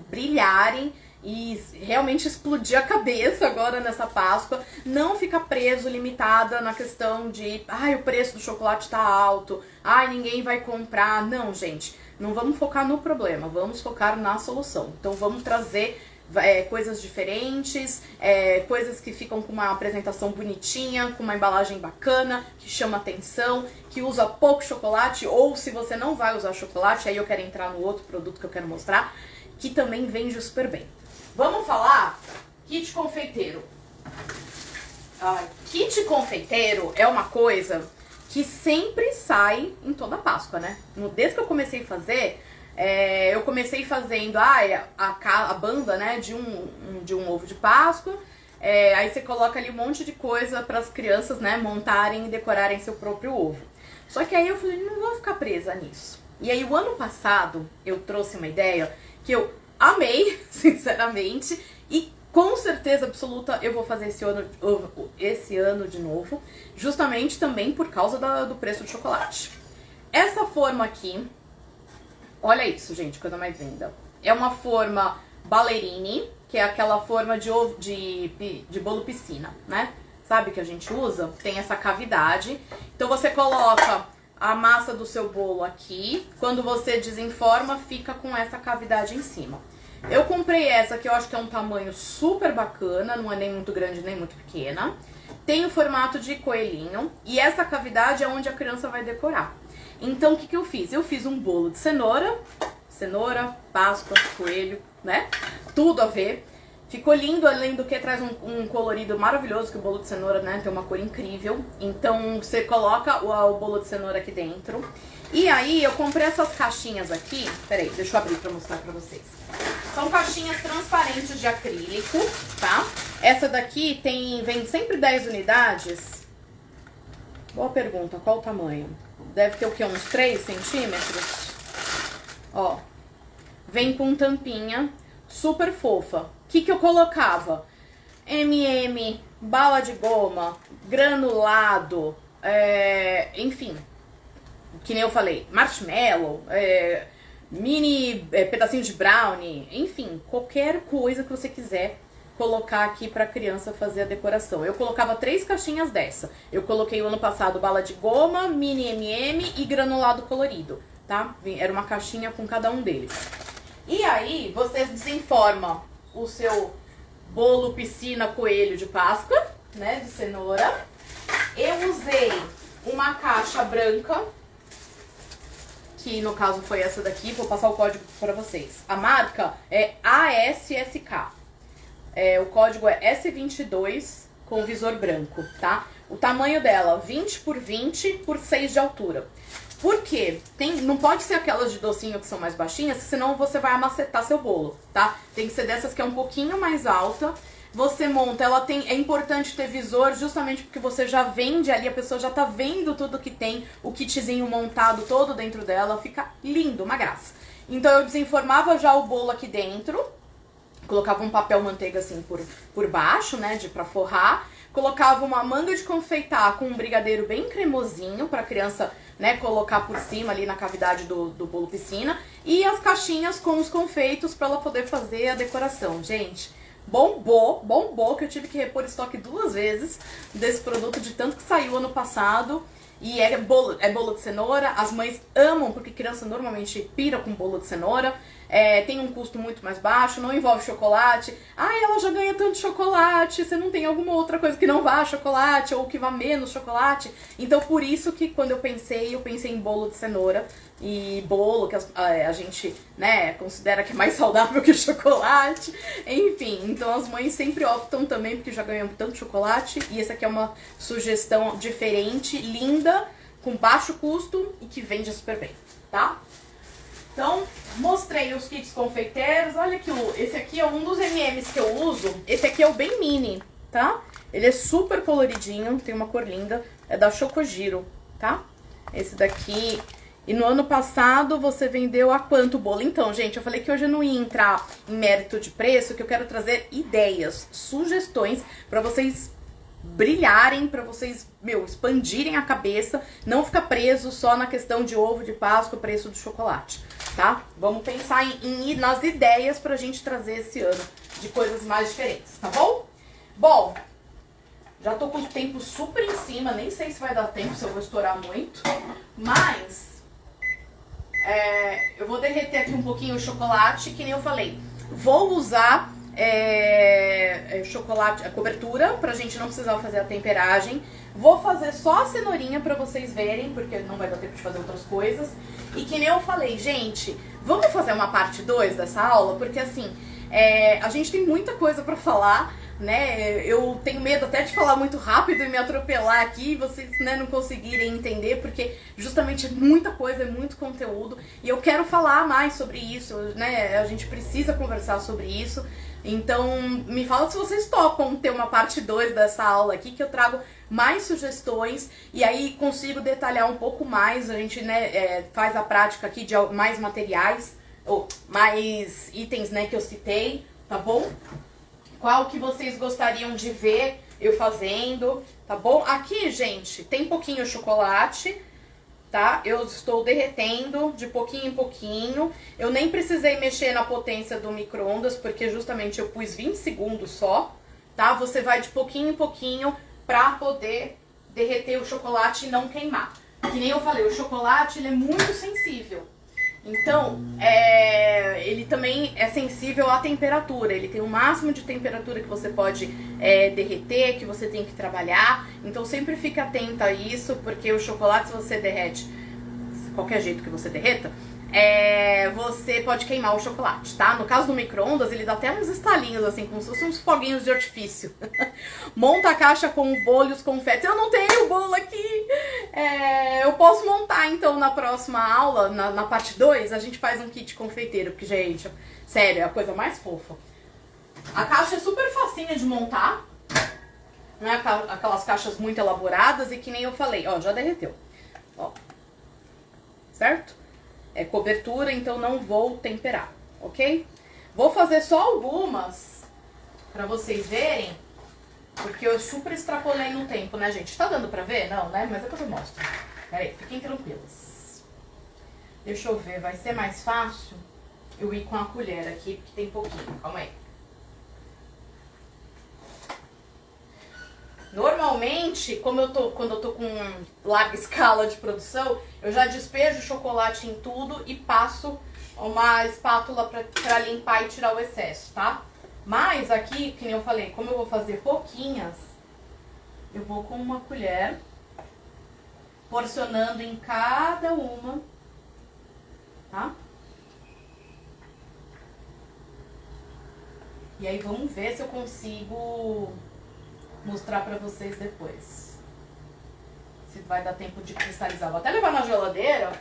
brilharem e realmente explodir a cabeça agora nessa Páscoa, não ficar preso, limitada na questão de ai, o preço do chocolate tá alto, ai, ninguém vai comprar. Não, gente, não vamos focar no problema, vamos focar na solução. Então vamos trazer coisas diferentes, coisas que ficam com uma apresentação bonitinha, com uma embalagem bacana, que chama atenção, que usa pouco chocolate, ou se você não vai usar chocolate, aí eu quero entrar no outro produto que eu quero mostrar, que também vende super bem. Vamos falar kit confeiteiro. Kit confeiteiro é uma coisa que sempre sai em toda Páscoa, né? Desde que eu comecei a fazer, eu comecei fazendo a banda, né, de um ovo de Páscoa. Aí você coloca ali um monte de coisa para as crianças, né, montarem e decorarem seu próprio ovo. Só que aí eu falei, não vou ficar presa nisso. E aí o ano passado eu trouxe uma ideia que eu amei, sinceramente, e com certeza absoluta eu vou fazer esse ano de novo, justamente também por causa do preço do chocolate. Essa forma aqui, olha isso, gente, coisa mais linda. É uma forma ballerine, que é aquela forma de bolo piscina, né? Sabe que a gente usa? Tem essa cavidade. Então você coloca a massa do seu bolo aqui, quando você desenforma, fica com essa cavidade em cima. Eu comprei essa que eu acho que é um tamanho super bacana, não é nem muito grande nem muito pequena. Tem o formato de coelhinho e essa cavidade é onde a criança vai decorar. Então o que eu fiz? Eu fiz um bolo de cenoura, Páscoa, coelho, né? Tudo a ver. Ficou lindo, além do que traz um colorido maravilhoso, que o bolo de cenoura, né, tem uma cor incrível. Então você coloca o bolo de cenoura aqui dentro. E aí eu comprei essas caixinhas aqui, peraí, deixa eu abrir pra mostrar pra vocês. São caixinhas transparentes de acrílico, tá? Essa daqui vem sempre 10 unidades. Boa pergunta, qual o tamanho? Deve ter o quê? Uns 3 centímetros? Ó, vem com tampinha, super fofa. O que eu colocava? M&M, bala de goma, granulado, enfim, que nem eu falei, marshmallow, mini pedacinho de brownie, enfim, qualquer coisa que você quiser colocar aqui pra criança fazer a decoração. Eu colocava 3 caixinhas dessa. Eu coloquei o ano passado bala de goma, mini M&M e granulado colorido, tá? Era uma caixinha com cada um deles. E aí, você desenforma o seu bolo piscina coelho de Páscoa, né, de cenoura. Eu usei uma caixa branca, que no caso foi essa daqui, vou passar o código para vocês. A marca é ASSK. O código é S22 com visor branco, tá? O tamanho dela, 20 por 20 por 6 de altura. Por quê? Não pode ser aquelas de docinho que são mais baixinhas, senão você vai amacetar seu bolo, tá? Tem que ser dessas que é um pouquinho mais alta. Você monta, é importante ter visor justamente porque você já vende ali, a pessoa já tá vendo tudo que tem, o kitzinho montado todo dentro dela, fica lindo, uma graça. Então eu desenformava já o bolo aqui dentro, colocava um papel manteiga assim por baixo, né, pra forrar, colocava uma manga de confeitar com um brigadeiro bem cremosinho pra criança, né, colocar por cima ali na cavidade do bolo piscina, e as caixinhas com os confeitos pra ela poder fazer a decoração. Gente, bombou, que eu tive que repor estoque 2 vezes desse produto, de tanto que saiu ano passado. E é bolo de cenoura, as mães amam, porque criança normalmente pira com bolo de cenoura. Tem um custo muito mais baixo, não envolve chocolate. Ela já ganha tanto chocolate, você não tem alguma outra coisa que não vá chocolate ou que vá menos chocolate. Então por isso que quando eu pensei em bolo de cenoura. E bolo que a gente, né, considera que é mais saudável que chocolate. Enfim, então as mães sempre optam também, porque já ganham tanto chocolate. E essa aqui é uma sugestão diferente, linda, com baixo custo e que vende super bem, tá? Então, mostrei os kits confeiteiros. Olha aqui, esse aqui é um dos M&M's que eu uso. Esse aqui é o bem mini, tá? Ele é super coloridinho, tem uma cor linda. É da Chocogiro, tá? Esse daqui... E no ano passado você vendeu a quanto o bolo? Então, gente, eu falei que hoje eu não ia entrar em mérito de preço, que eu quero trazer ideias, sugestões pra vocês brilharem, pra vocês, expandirem a cabeça, não ficar preso só na questão de ovo de Páscoa, preço do chocolate, tá? Vamos pensar em ir nas ideias pra gente trazer esse ano de coisas mais diferentes, tá bom? Bom, já tô com o tempo super em cima, nem sei se vai dar tempo, se eu vou estourar muito, mas... eu vou derreter aqui um pouquinho o chocolate, que nem eu falei. Vou usar chocolate, a cobertura, pra gente não precisar fazer a temperagem. Vou fazer só a cenourinha pra vocês verem, porque não vai dar tempo de fazer outras coisas. E que nem eu falei, gente, vamos fazer uma parte 2 dessa aula? Porque assim, a gente tem muita coisa pra falar, né? Eu tenho medo até de falar muito rápido e me atropelar aqui e vocês, né, não conseguirem entender, porque justamente é muita coisa, é muito conteúdo e eu quero falar mais sobre isso, né? A gente precisa conversar sobre isso. Então me fala se vocês topam ter uma parte 2 dessa aula aqui, que eu trago mais sugestões e aí consigo detalhar um pouco mais. A gente, né, faz a prática aqui de mais materiais ou mais itens, né, que eu citei, tá bom? Qual que vocês gostariam de ver eu fazendo, tá bom? Aqui, gente, tem pouquinho chocolate, tá? Eu estou derretendo de pouquinho em pouquinho. Eu nem precisei mexer na potência do micro-ondas, porque justamente eu pus 20 segundos só, tá? Você vai de pouquinho em pouquinho pra poder derreter o chocolate e não queimar. Que nem eu falei, o chocolate, ele é muito sensível. Então, ele também é sensível à temperatura. Ele tem o máximo de temperatura que você pode derreter, que você tem que trabalhar. Então sempre fique atenta a isso, porque o chocolate, se você derrete, qualquer jeito que você derreta, você pode queimar o chocolate, tá? No caso do micro-ondas, ele dá até uns estalinhos, assim, como se fossem uns foguinhos de artifício. Monta a caixa com o bolo e os confetes. Eu não tenho o bolo aqui! Eu posso montar, então, na próxima aula, na parte 2, a gente faz um kit confeiteiro, porque, gente, sério, é a coisa mais fofa. A caixa é super facinha de montar, não é aquelas caixas muito elaboradas, e que nem eu falei, ó, já derreteu, ó, certo? é cobertura, então não vou temperar, ok? Vou fazer só algumas pra vocês verem, porque eu super extrapolei no tempo, né, gente? Tá dando pra ver? Não, né? Mas depois eu mostro. Pera aí, fiquem tranquilos. Deixa eu ver, vai ser mais fácil eu ir com a colher aqui, porque tem pouquinho. Calma aí. Normalmente, quando eu tô com larga escala de produção, eu já despejo o chocolate em tudo e passo uma espátula pra limpar e tirar o excesso, tá? Mas aqui, que nem eu falei, como eu vou fazer pouquinhas, eu vou com uma colher, porcionando em cada uma, tá? E aí vamos ver se eu consigo mostrar pra vocês depois. Se vai dar tempo de cristalizar. Vou até levar na geladeira,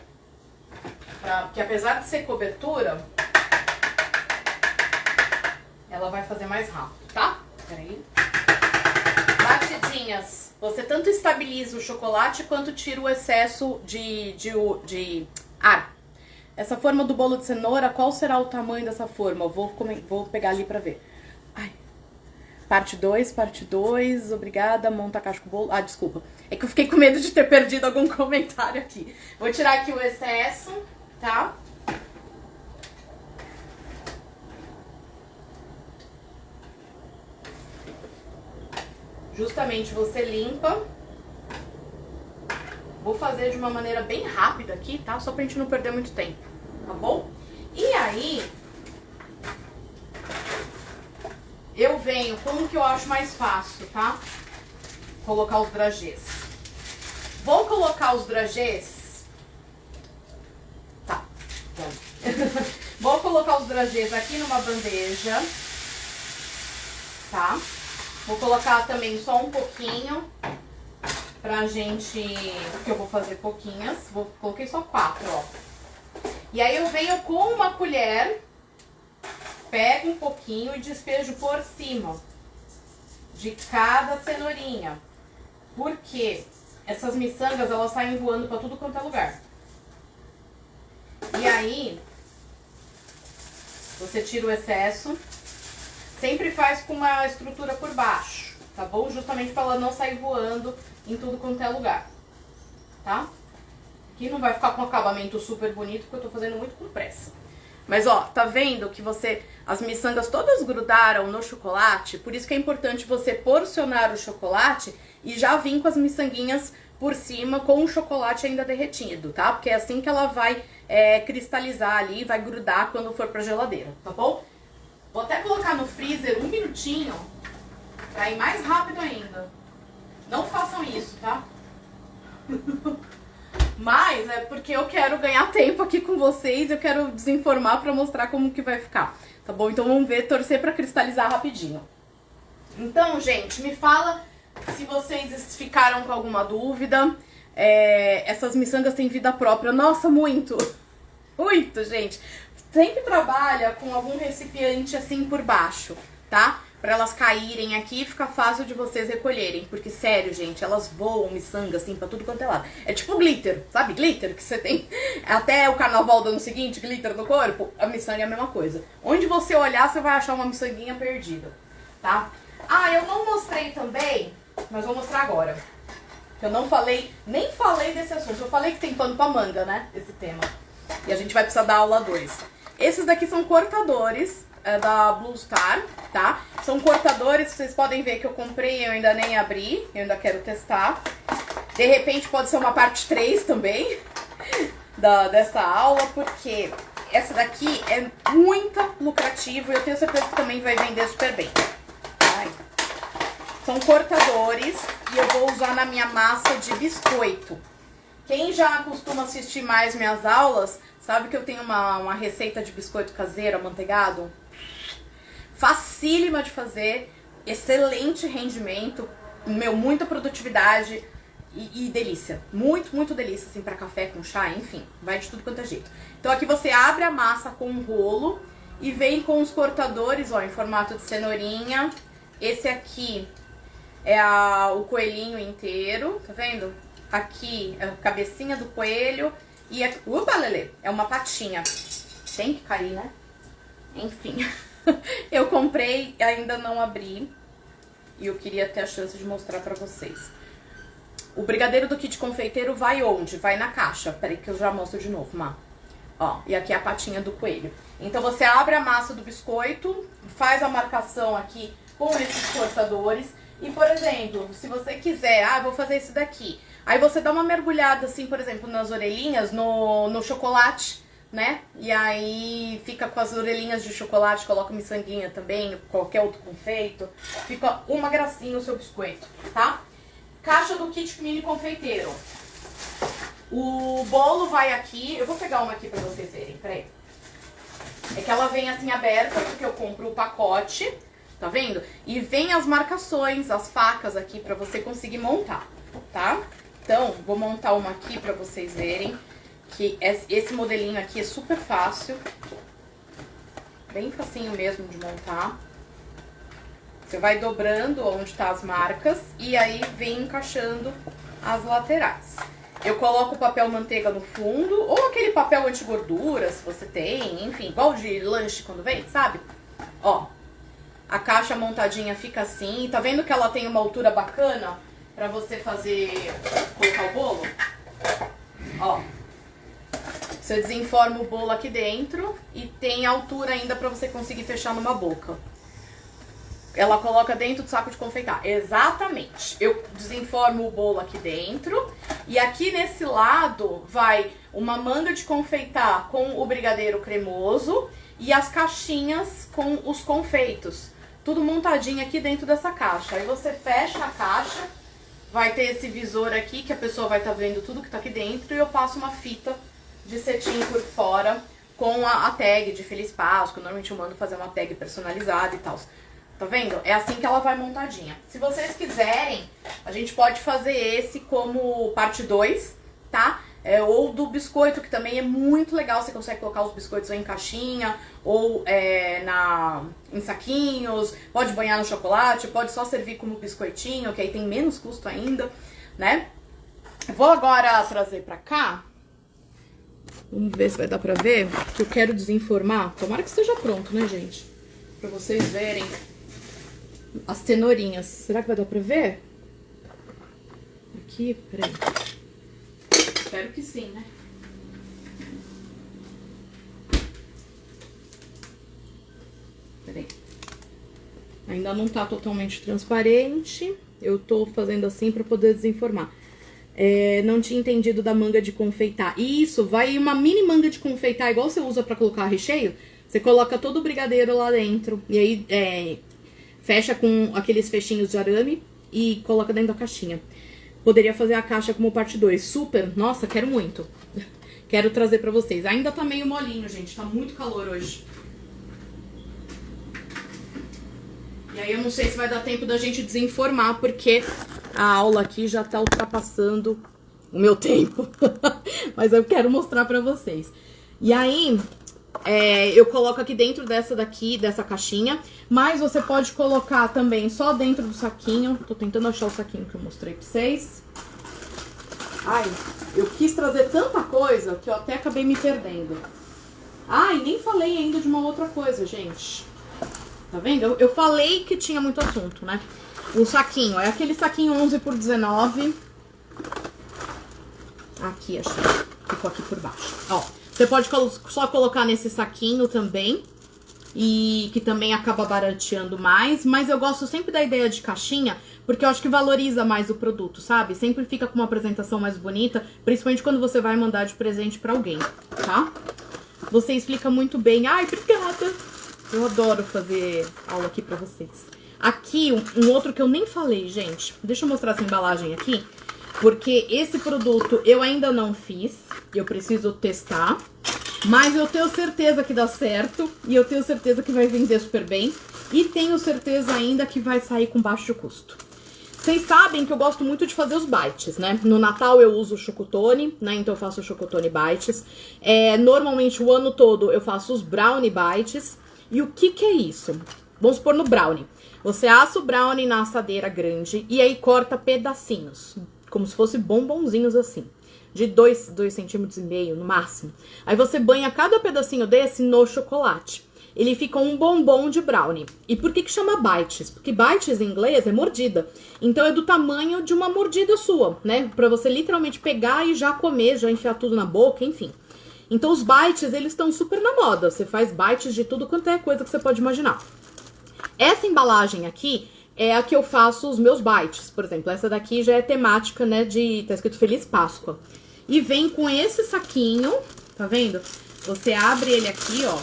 porque apesar de ser cobertura, ela vai fazer mais rápido, tá? Peraí. Batidinhas. Você tanto estabiliza o chocolate quanto tira o excesso de ar. Essa forma do bolo de cenoura, qual será o tamanho dessa forma? Eu vou pegar ali pra ver. Ai. Parte 2, obrigada, monta a caixa com o bolo. Ah, desculpa. É que eu fiquei com medo de ter perdido algum comentário aqui. Vou tirar aqui o excesso, tá? Justamente você limpa. Vou fazer de uma maneira bem rápida aqui, tá? Só pra gente não perder muito tempo, tá bom? E aí, eu venho como que eu acho mais fácil, tá? Colocar os dragês. Vou colocar os dragês. Tá. Vou colocar os dragês aqui numa bandeja. Tá? Vou colocar também só um pouquinho pra gente... Porque eu vou fazer pouquinhas. Coloquei só 4, ó. E aí eu venho com uma colher, pego um pouquinho e despejo por cima de cada cenourinha. Porque essas miçangas, elas saem voando pra tudo quanto é lugar. E aí, você tira o excesso. Sempre faz com uma estrutura por baixo, tá bom? Justamente pra ela não sair voando em tudo quanto é lugar, tá? Aqui não vai ficar com um acabamento super bonito, porque eu tô fazendo muito com pressa. Mas ó, tá vendo que as miçangas todas grudaram no chocolate? Por isso que é importante você porcionar o chocolate e já vir com as miçanguinhas por cima com o chocolate ainda derretido, tá? Porque é assim que ela vai cristalizar ali, vai grudar quando for pra geladeira, tá bom? Vou até colocar no freezer 1 minutinho, pra ir mais rápido ainda. Não façam isso, tá? Mas é porque eu quero ganhar tempo aqui com vocês, eu quero desinformar pra mostrar como que vai ficar, tá bom? Então vamos ver, torcer pra cristalizar rapidinho. Então, gente, me fala se vocês ficaram com alguma dúvida. Essas miçangas têm vida própria. Nossa, muito! Muito, gente! Sempre trabalha com algum recipiente assim por baixo, tá? Pra elas caírem aqui e fica fácil de vocês recolherem. Porque, sério, gente, elas voam miçanga assim pra tudo quanto é lado. É tipo glitter, sabe? Glitter que você tem até o carnaval do ano seguinte, glitter no corpo. A miçanga é a mesma coisa. Onde você olhar, você vai achar uma miçanguinha perdida, tá? Ah, eu não mostrei também, mas vou mostrar agora. Eu não falei, nem falei desse assunto. Eu falei que tem pano pra manga, né? Esse tema. E a gente vai precisar da aula 2. Esses daqui são cortadores da Blue Star, tá? São cortadores, vocês podem ver que eu comprei, eu ainda nem abri, eu ainda quero testar. De repente pode ser uma parte 3 também dessa aula, porque essa daqui é muito lucrativa e eu tenho certeza que também vai vender super bem. Ai. São cortadores e eu vou usar na minha massa de biscoito. Quem já costuma assistir mais minhas aulas, sabe que eu tenho uma receita de biscoito caseiro amanteigado? Facílima de fazer, excelente rendimento, muita produtividade e delícia. Muito, muito delícia, assim, pra café, com chá, enfim, vai de tudo quanto é jeito. Então aqui você abre a massa com um rolo e vem com os cortadores, ó, em formato de cenourinha. Esse aqui é o coelhinho inteiro, tá vendo? Aqui é a cabecinha do coelho E é... Upa, Lelê! É uma patinha. Tem que cair, né? Enfim. Eu comprei, ainda não abri. E eu queria ter a chance de mostrar pra vocês. O brigadeiro do kit confeiteiro vai onde? Vai na caixa. Peraí que eu já mostro de novo, Má. Ó, e aqui é a patinha do coelho. Então você abre a massa do biscoito, faz a marcação aqui com esses cortadores. E, por exemplo, se você quiser, vou fazer isso daqui. Aí você dá uma mergulhada, assim, por exemplo, nas orelhinhas, no chocolate, né? E aí fica com as orelhinhas de chocolate, coloca miçanguinha também, qualquer outro confeito. Fica uma gracinha o seu biscoito, tá? Caixa do kit mini confeiteiro. O bolo vai aqui, eu vou pegar uma aqui pra vocês verem, peraí. É que ela vem assim aberta, porque eu compro o pacote, tá vendo? E vem as marcações, as facas aqui pra você conseguir montar, tá? Então, vou montar uma aqui pra vocês verem, que esse modelinho aqui é super fácil. Bem facinho mesmo de montar. Você vai dobrando onde tá as marcas e aí vem encaixando as laterais. Eu coloco o papel manteiga no fundo, ou aquele papel anti-gordura, se você tem, enfim, igual de lanche quando vem, sabe? Ó, a caixa montadinha fica assim, tá vendo que ela tem uma altura bacana pra você colocar o bolo? Ó, você desenforma o bolo aqui dentro e tem altura ainda pra você conseguir fechar numa boca. Ela coloca dentro do saco de confeitar. Exatamente. Eu desenformo o bolo aqui dentro. E aqui nesse lado vai uma manga de confeitar com o brigadeiro cremoso e as caixinhas com os confeitos. Tudo montadinho aqui dentro dessa caixa. Aí você fecha a caixa, vai ter esse visor aqui que a pessoa vai estar vendo tudo que tá aqui dentro. E eu passo uma fita de cetim por fora com a tag de Feliz Páscoa. Normalmente eu mando fazer uma tag personalizada e tal. Tá vendo? É assim que ela vai montadinha. Se vocês quiserem, a gente pode fazer esse como parte 2, tá? Ou do biscoito, que também é muito legal. Você consegue colocar os biscoitos em caixinha, ou em saquinhos. Pode banhar no chocolate, pode só servir como biscoitinho, que aí tem menos custo ainda, né? Vou agora trazer pra cá. Vamos ver se vai dar pra ver, que eu quero desenformar. Tomara que esteja pronto, né, gente? Pra vocês verem. As cenourinhas. Será que vai dar pra ver? Aqui, peraí. Espero que sim, né? Peraí. Ainda não tá totalmente transparente. Eu tô fazendo assim pra poder desenformar. Não tinha entendido da manga de confeitar. Isso, vai uma mini manga de confeitar, igual você usa pra colocar recheio. Você coloca todo o brigadeiro lá dentro. E aí, fecha com aqueles fechinhos de arame e coloca dentro da caixinha. Poderia fazer a caixa como parte 2. Super, nossa, quero muito. Quero trazer pra vocês. Ainda tá meio molinho, gente. Tá muito calor hoje. E aí eu não sei se vai dar tempo da gente desenformar, porque a aula aqui já tá ultrapassando o meu tempo. Mas eu quero mostrar pra vocês. E aí... eu coloco aqui dentro dessa caixinha, mas você pode colocar também só dentro do saquinho. Tô tentando achar o saquinho que eu mostrei pra vocês. Ai, eu quis trazer tanta coisa que eu até acabei me perdendo. Ai, nem falei ainda de uma outra coisa, gente. Tá vendo? Eu falei que tinha muito assunto, né? O saquinho, é aquele saquinho 11 por 19. Aqui, achei. Ficou aqui por baixo. Ó. Você pode só colocar nesse saquinho também, e que também acaba barateando mais, mas eu gosto sempre da ideia de caixinha, porque eu acho que valoriza mais o produto, sabe? Sempre fica com uma apresentação mais bonita, principalmente quando você vai mandar de presente pra alguém, tá? Você explica muito bem. Ai, obrigada! Eu adoro fazer aula aqui pra vocês. Aqui, um outro que eu nem falei, gente. Deixa eu mostrar essa embalagem aqui. Porque esse produto eu ainda não fiz, eu preciso testar, mas eu tenho certeza que dá certo e eu tenho certeza que vai vender super bem e tenho certeza ainda que vai sair com baixo custo. Vocês sabem que eu gosto muito de fazer os bites, né? No Natal eu uso o chocotone, né? Então eu faço o chocotone bites. Normalmente o ano todo eu faço os brownie bites. E o que é isso? Vamos supor no brownie. Você assa o brownie na assadeira grande e aí corta pedacinhos, como se fosse bombonzinhos assim. de 2,5 centímetros no máximo. Aí você banha cada pedacinho desse no chocolate. Ele fica um bombom de brownie. E por que chama bites? Porque bites em inglês é mordida. Então é do tamanho de uma mordida sua, né? Pra você literalmente pegar e já comer, já enfiar tudo na boca, enfim. Então os bites, eles estão super na moda. Você faz bites de tudo quanto é coisa que você pode imaginar. Essa embalagem aqui é a que eu faço os meus bites. Por exemplo, essa daqui já é temática, né, tá escrito Feliz Páscoa. E vem com esse saquinho, tá vendo? Você abre ele aqui, ó.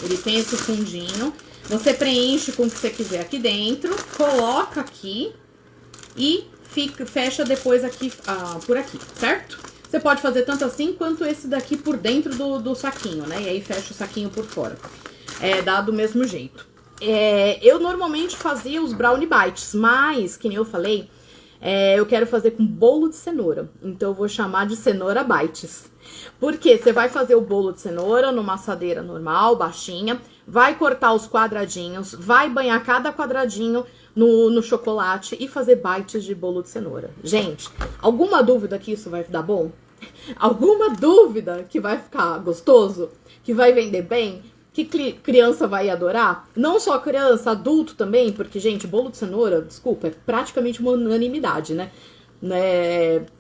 Ele tem esse fundinho. Você preenche com o que você quiser aqui dentro, coloca aqui e fecha depois aqui, por aqui, certo? Você pode fazer tanto assim quanto esse daqui por dentro do saquinho, né? E aí fecha o saquinho por fora. Dá do mesmo jeito. Eu normalmente fazia os brownie bites, mas, que nem eu falei, eu quero fazer com bolo de cenoura. Então eu vou chamar de cenoura bites. Porque você vai fazer o bolo de cenoura numa assadeira normal, baixinha, vai cortar os quadradinhos, vai banhar cada quadradinho no chocolate e fazer bites de bolo de cenoura. Gente, alguma dúvida que isso vai dar bom? Alguma dúvida que vai ficar gostoso? Que vai vender bem? Que criança vai adorar? Não só criança, adulto também, porque, gente, bolo de cenoura, desculpa, é praticamente uma unanimidade, né?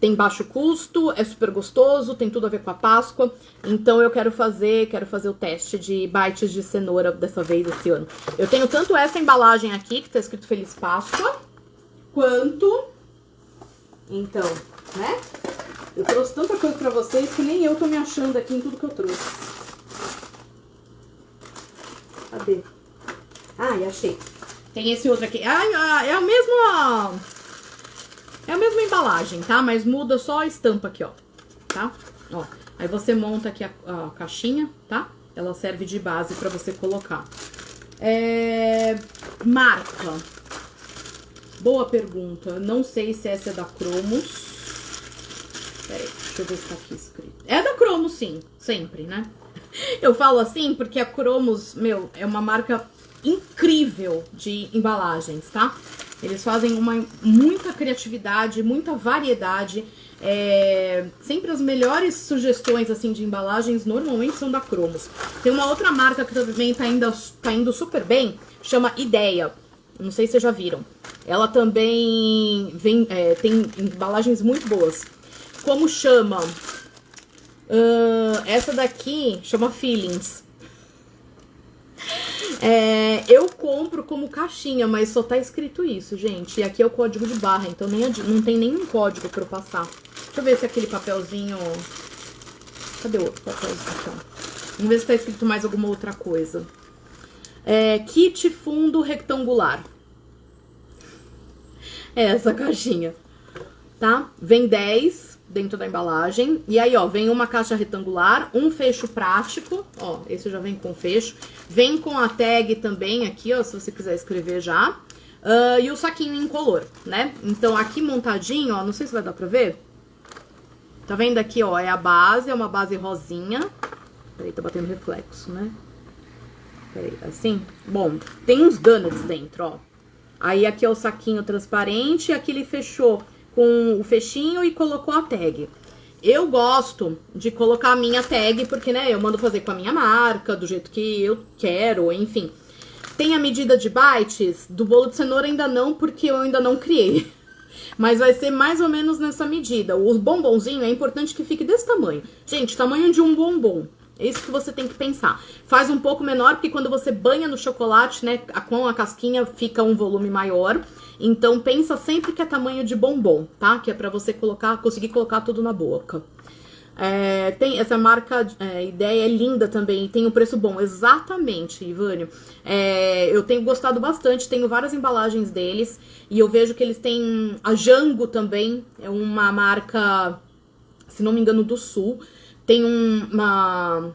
Tem baixo custo, é super gostoso, tem tudo a ver com a Páscoa. Então eu quero fazer o teste de bites de cenoura dessa vez, esse ano. Eu tenho tanto essa embalagem aqui, que tá escrito Feliz Páscoa, quanto... Então, né? Eu trouxe tanta coisa pra vocês que nem eu tô me achando aqui em tudo que eu trouxe. Cadê? Ai, achei. Tem esse outro aqui. É a mesma embalagem, tá? Mas muda só a estampa aqui, ó. Tá? Ó. Aí você monta aqui a caixinha, tá? Ela serve de base pra você colocar. Marca. Boa pergunta. Não sei se essa é da Cromos. Peraí, deixa eu ver se tá aqui escrito. É da Cromos, sim. Sempre, né? Eu falo assim porque a Cromos, meu, é uma marca incrível de embalagens, tá? Eles fazem muita criatividade, muita variedade. Sempre as melhores sugestões, assim, de embalagens normalmente são da Cromos. Tem uma outra marca que também tá indo super bem, chama Ideia. Não sei se vocês já viram. Ela também tem embalagens muito boas. Como chama? Essa daqui chama Feelings. Eu compro como caixinha, mas só tá escrito isso, gente. E aqui é o código de barra, então não tem nenhum código pra eu passar. Deixa eu ver se aquele papelzinho... Cadê o outro papelzinho aqui, ó? Vamos ver se tá escrito mais alguma outra coisa. Kit fundo retangular. Essa caixinha, tá? Vem 10 dentro da embalagem. E aí, ó, vem uma caixa retangular, um fecho prático. Ó, esse já vem com fecho. Vem com a tag também aqui, ó, se você quiser escrever já. E o saquinho incolor, né? Então, aqui montadinho, ó, não sei se vai dar pra ver. Tá vendo aqui, ó, é a base, é uma base rosinha. Peraí, tá batendo reflexo, né? Peraí, assim? Bom, tem uns donuts dentro, ó. Aí aqui é o saquinho transparente, aqui ele fechou com o fechinho e colocou a tag. Eu gosto de colocar a minha tag, porque, né, eu mando fazer com a minha marca, do jeito que eu quero, enfim. Tem a medida de bites? Do bolo de cenoura ainda não, porque eu ainda não criei. Mas vai ser mais ou menos nessa medida. Os bombonzinhos é importante que fique desse tamanho. Gente, tamanho de um bombom. É isso que você tem que pensar. Faz um pouco menor, porque quando você banha no chocolate, né, com a casquinha fica um volume maior. Então, pensa sempre que é tamanho de bombom, tá? Que é pra você conseguir colocar tudo na boca. Tem essa marca, Ideia é linda também, tem um preço bom. Exatamente, Ivânio. Eu tenho gostado bastante, tenho várias embalagens deles. E eu vejo que eles têm a Jango também, é uma marca, se não me engano, do Sul. Tem uma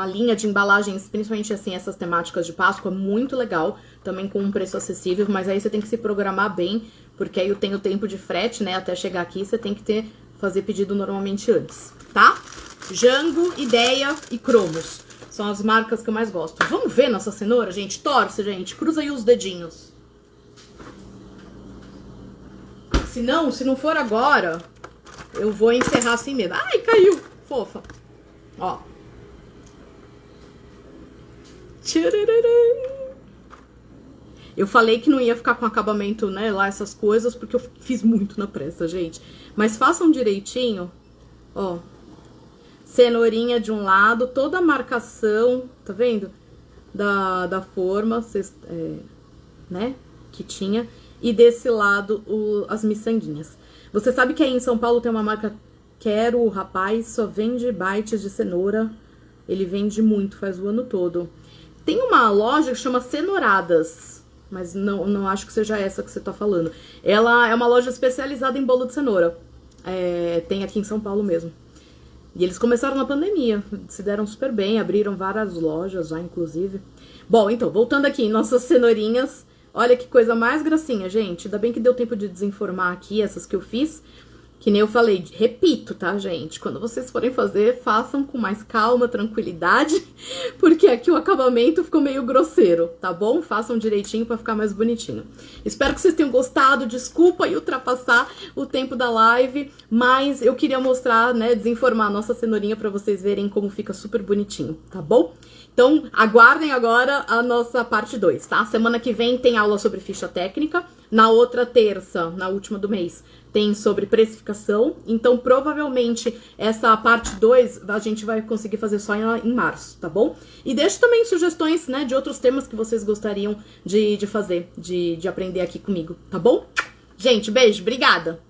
linha de embalagens, principalmente assim, essas temáticas de Páscoa, muito legal. Também com um preço acessível, mas aí você tem que se programar bem, porque aí eu tenho tempo de frete, né? Até chegar aqui, você tem que fazer pedido normalmente antes, tá? Jango, Ideia e Cromos são as marcas que eu mais gosto. Vamos ver nossa cenoura, gente? Torce, gente. Cruza aí os dedinhos. Se não for agora, eu vou encerrar assim mesmo. Ai, caiu! Fofa. Ó. Eu falei que não ia ficar com acabamento, né, lá essas coisas, porque eu fiz muito na pressa, gente. Mas façam direitinho, ó. Cenourinha de um lado, toda a marcação, tá vendo? Da forma, né, que tinha. E desse lado, as miçanguinhas. Você sabe que aí em São Paulo tem uma marca Quero, o rapaz só vende bites de cenoura. Ele vende muito, faz o ano todo. Tem uma loja que chama Cenouradas, mas não acho que seja essa que você tá falando. Ela é uma loja especializada em bolo de cenoura. Tem aqui em São Paulo mesmo. E eles começaram na pandemia, se deram super bem, abriram várias lojas já, inclusive. Bom, então, voltando aqui em nossas cenourinhas, olha que coisa mais gracinha, gente. Ainda bem que deu tempo de desenformar aqui essas que eu fiz. Que nem eu falei, repito, tá, gente? Quando vocês forem fazer, façam com mais calma, tranquilidade, porque aqui o acabamento ficou meio grosseiro, tá bom? Façam direitinho pra ficar mais bonitinho. Espero que vocês tenham gostado, desculpa aí ultrapassar o tempo da live, mas eu queria mostrar, né, desenformar a nossa cenourinha pra vocês verem como fica super bonitinho, tá bom? Então, aguardem agora a nossa parte 2, tá? Semana que vem tem aula sobre ficha técnica, na outra terça, na última do mês, tem sobre precificação, então provavelmente essa parte 2 a gente vai conseguir fazer só em março, tá bom? E deixe também sugestões, né, de outros temas que vocês gostariam de fazer, de aprender aqui comigo, tá bom? Gente, beijo, obrigada!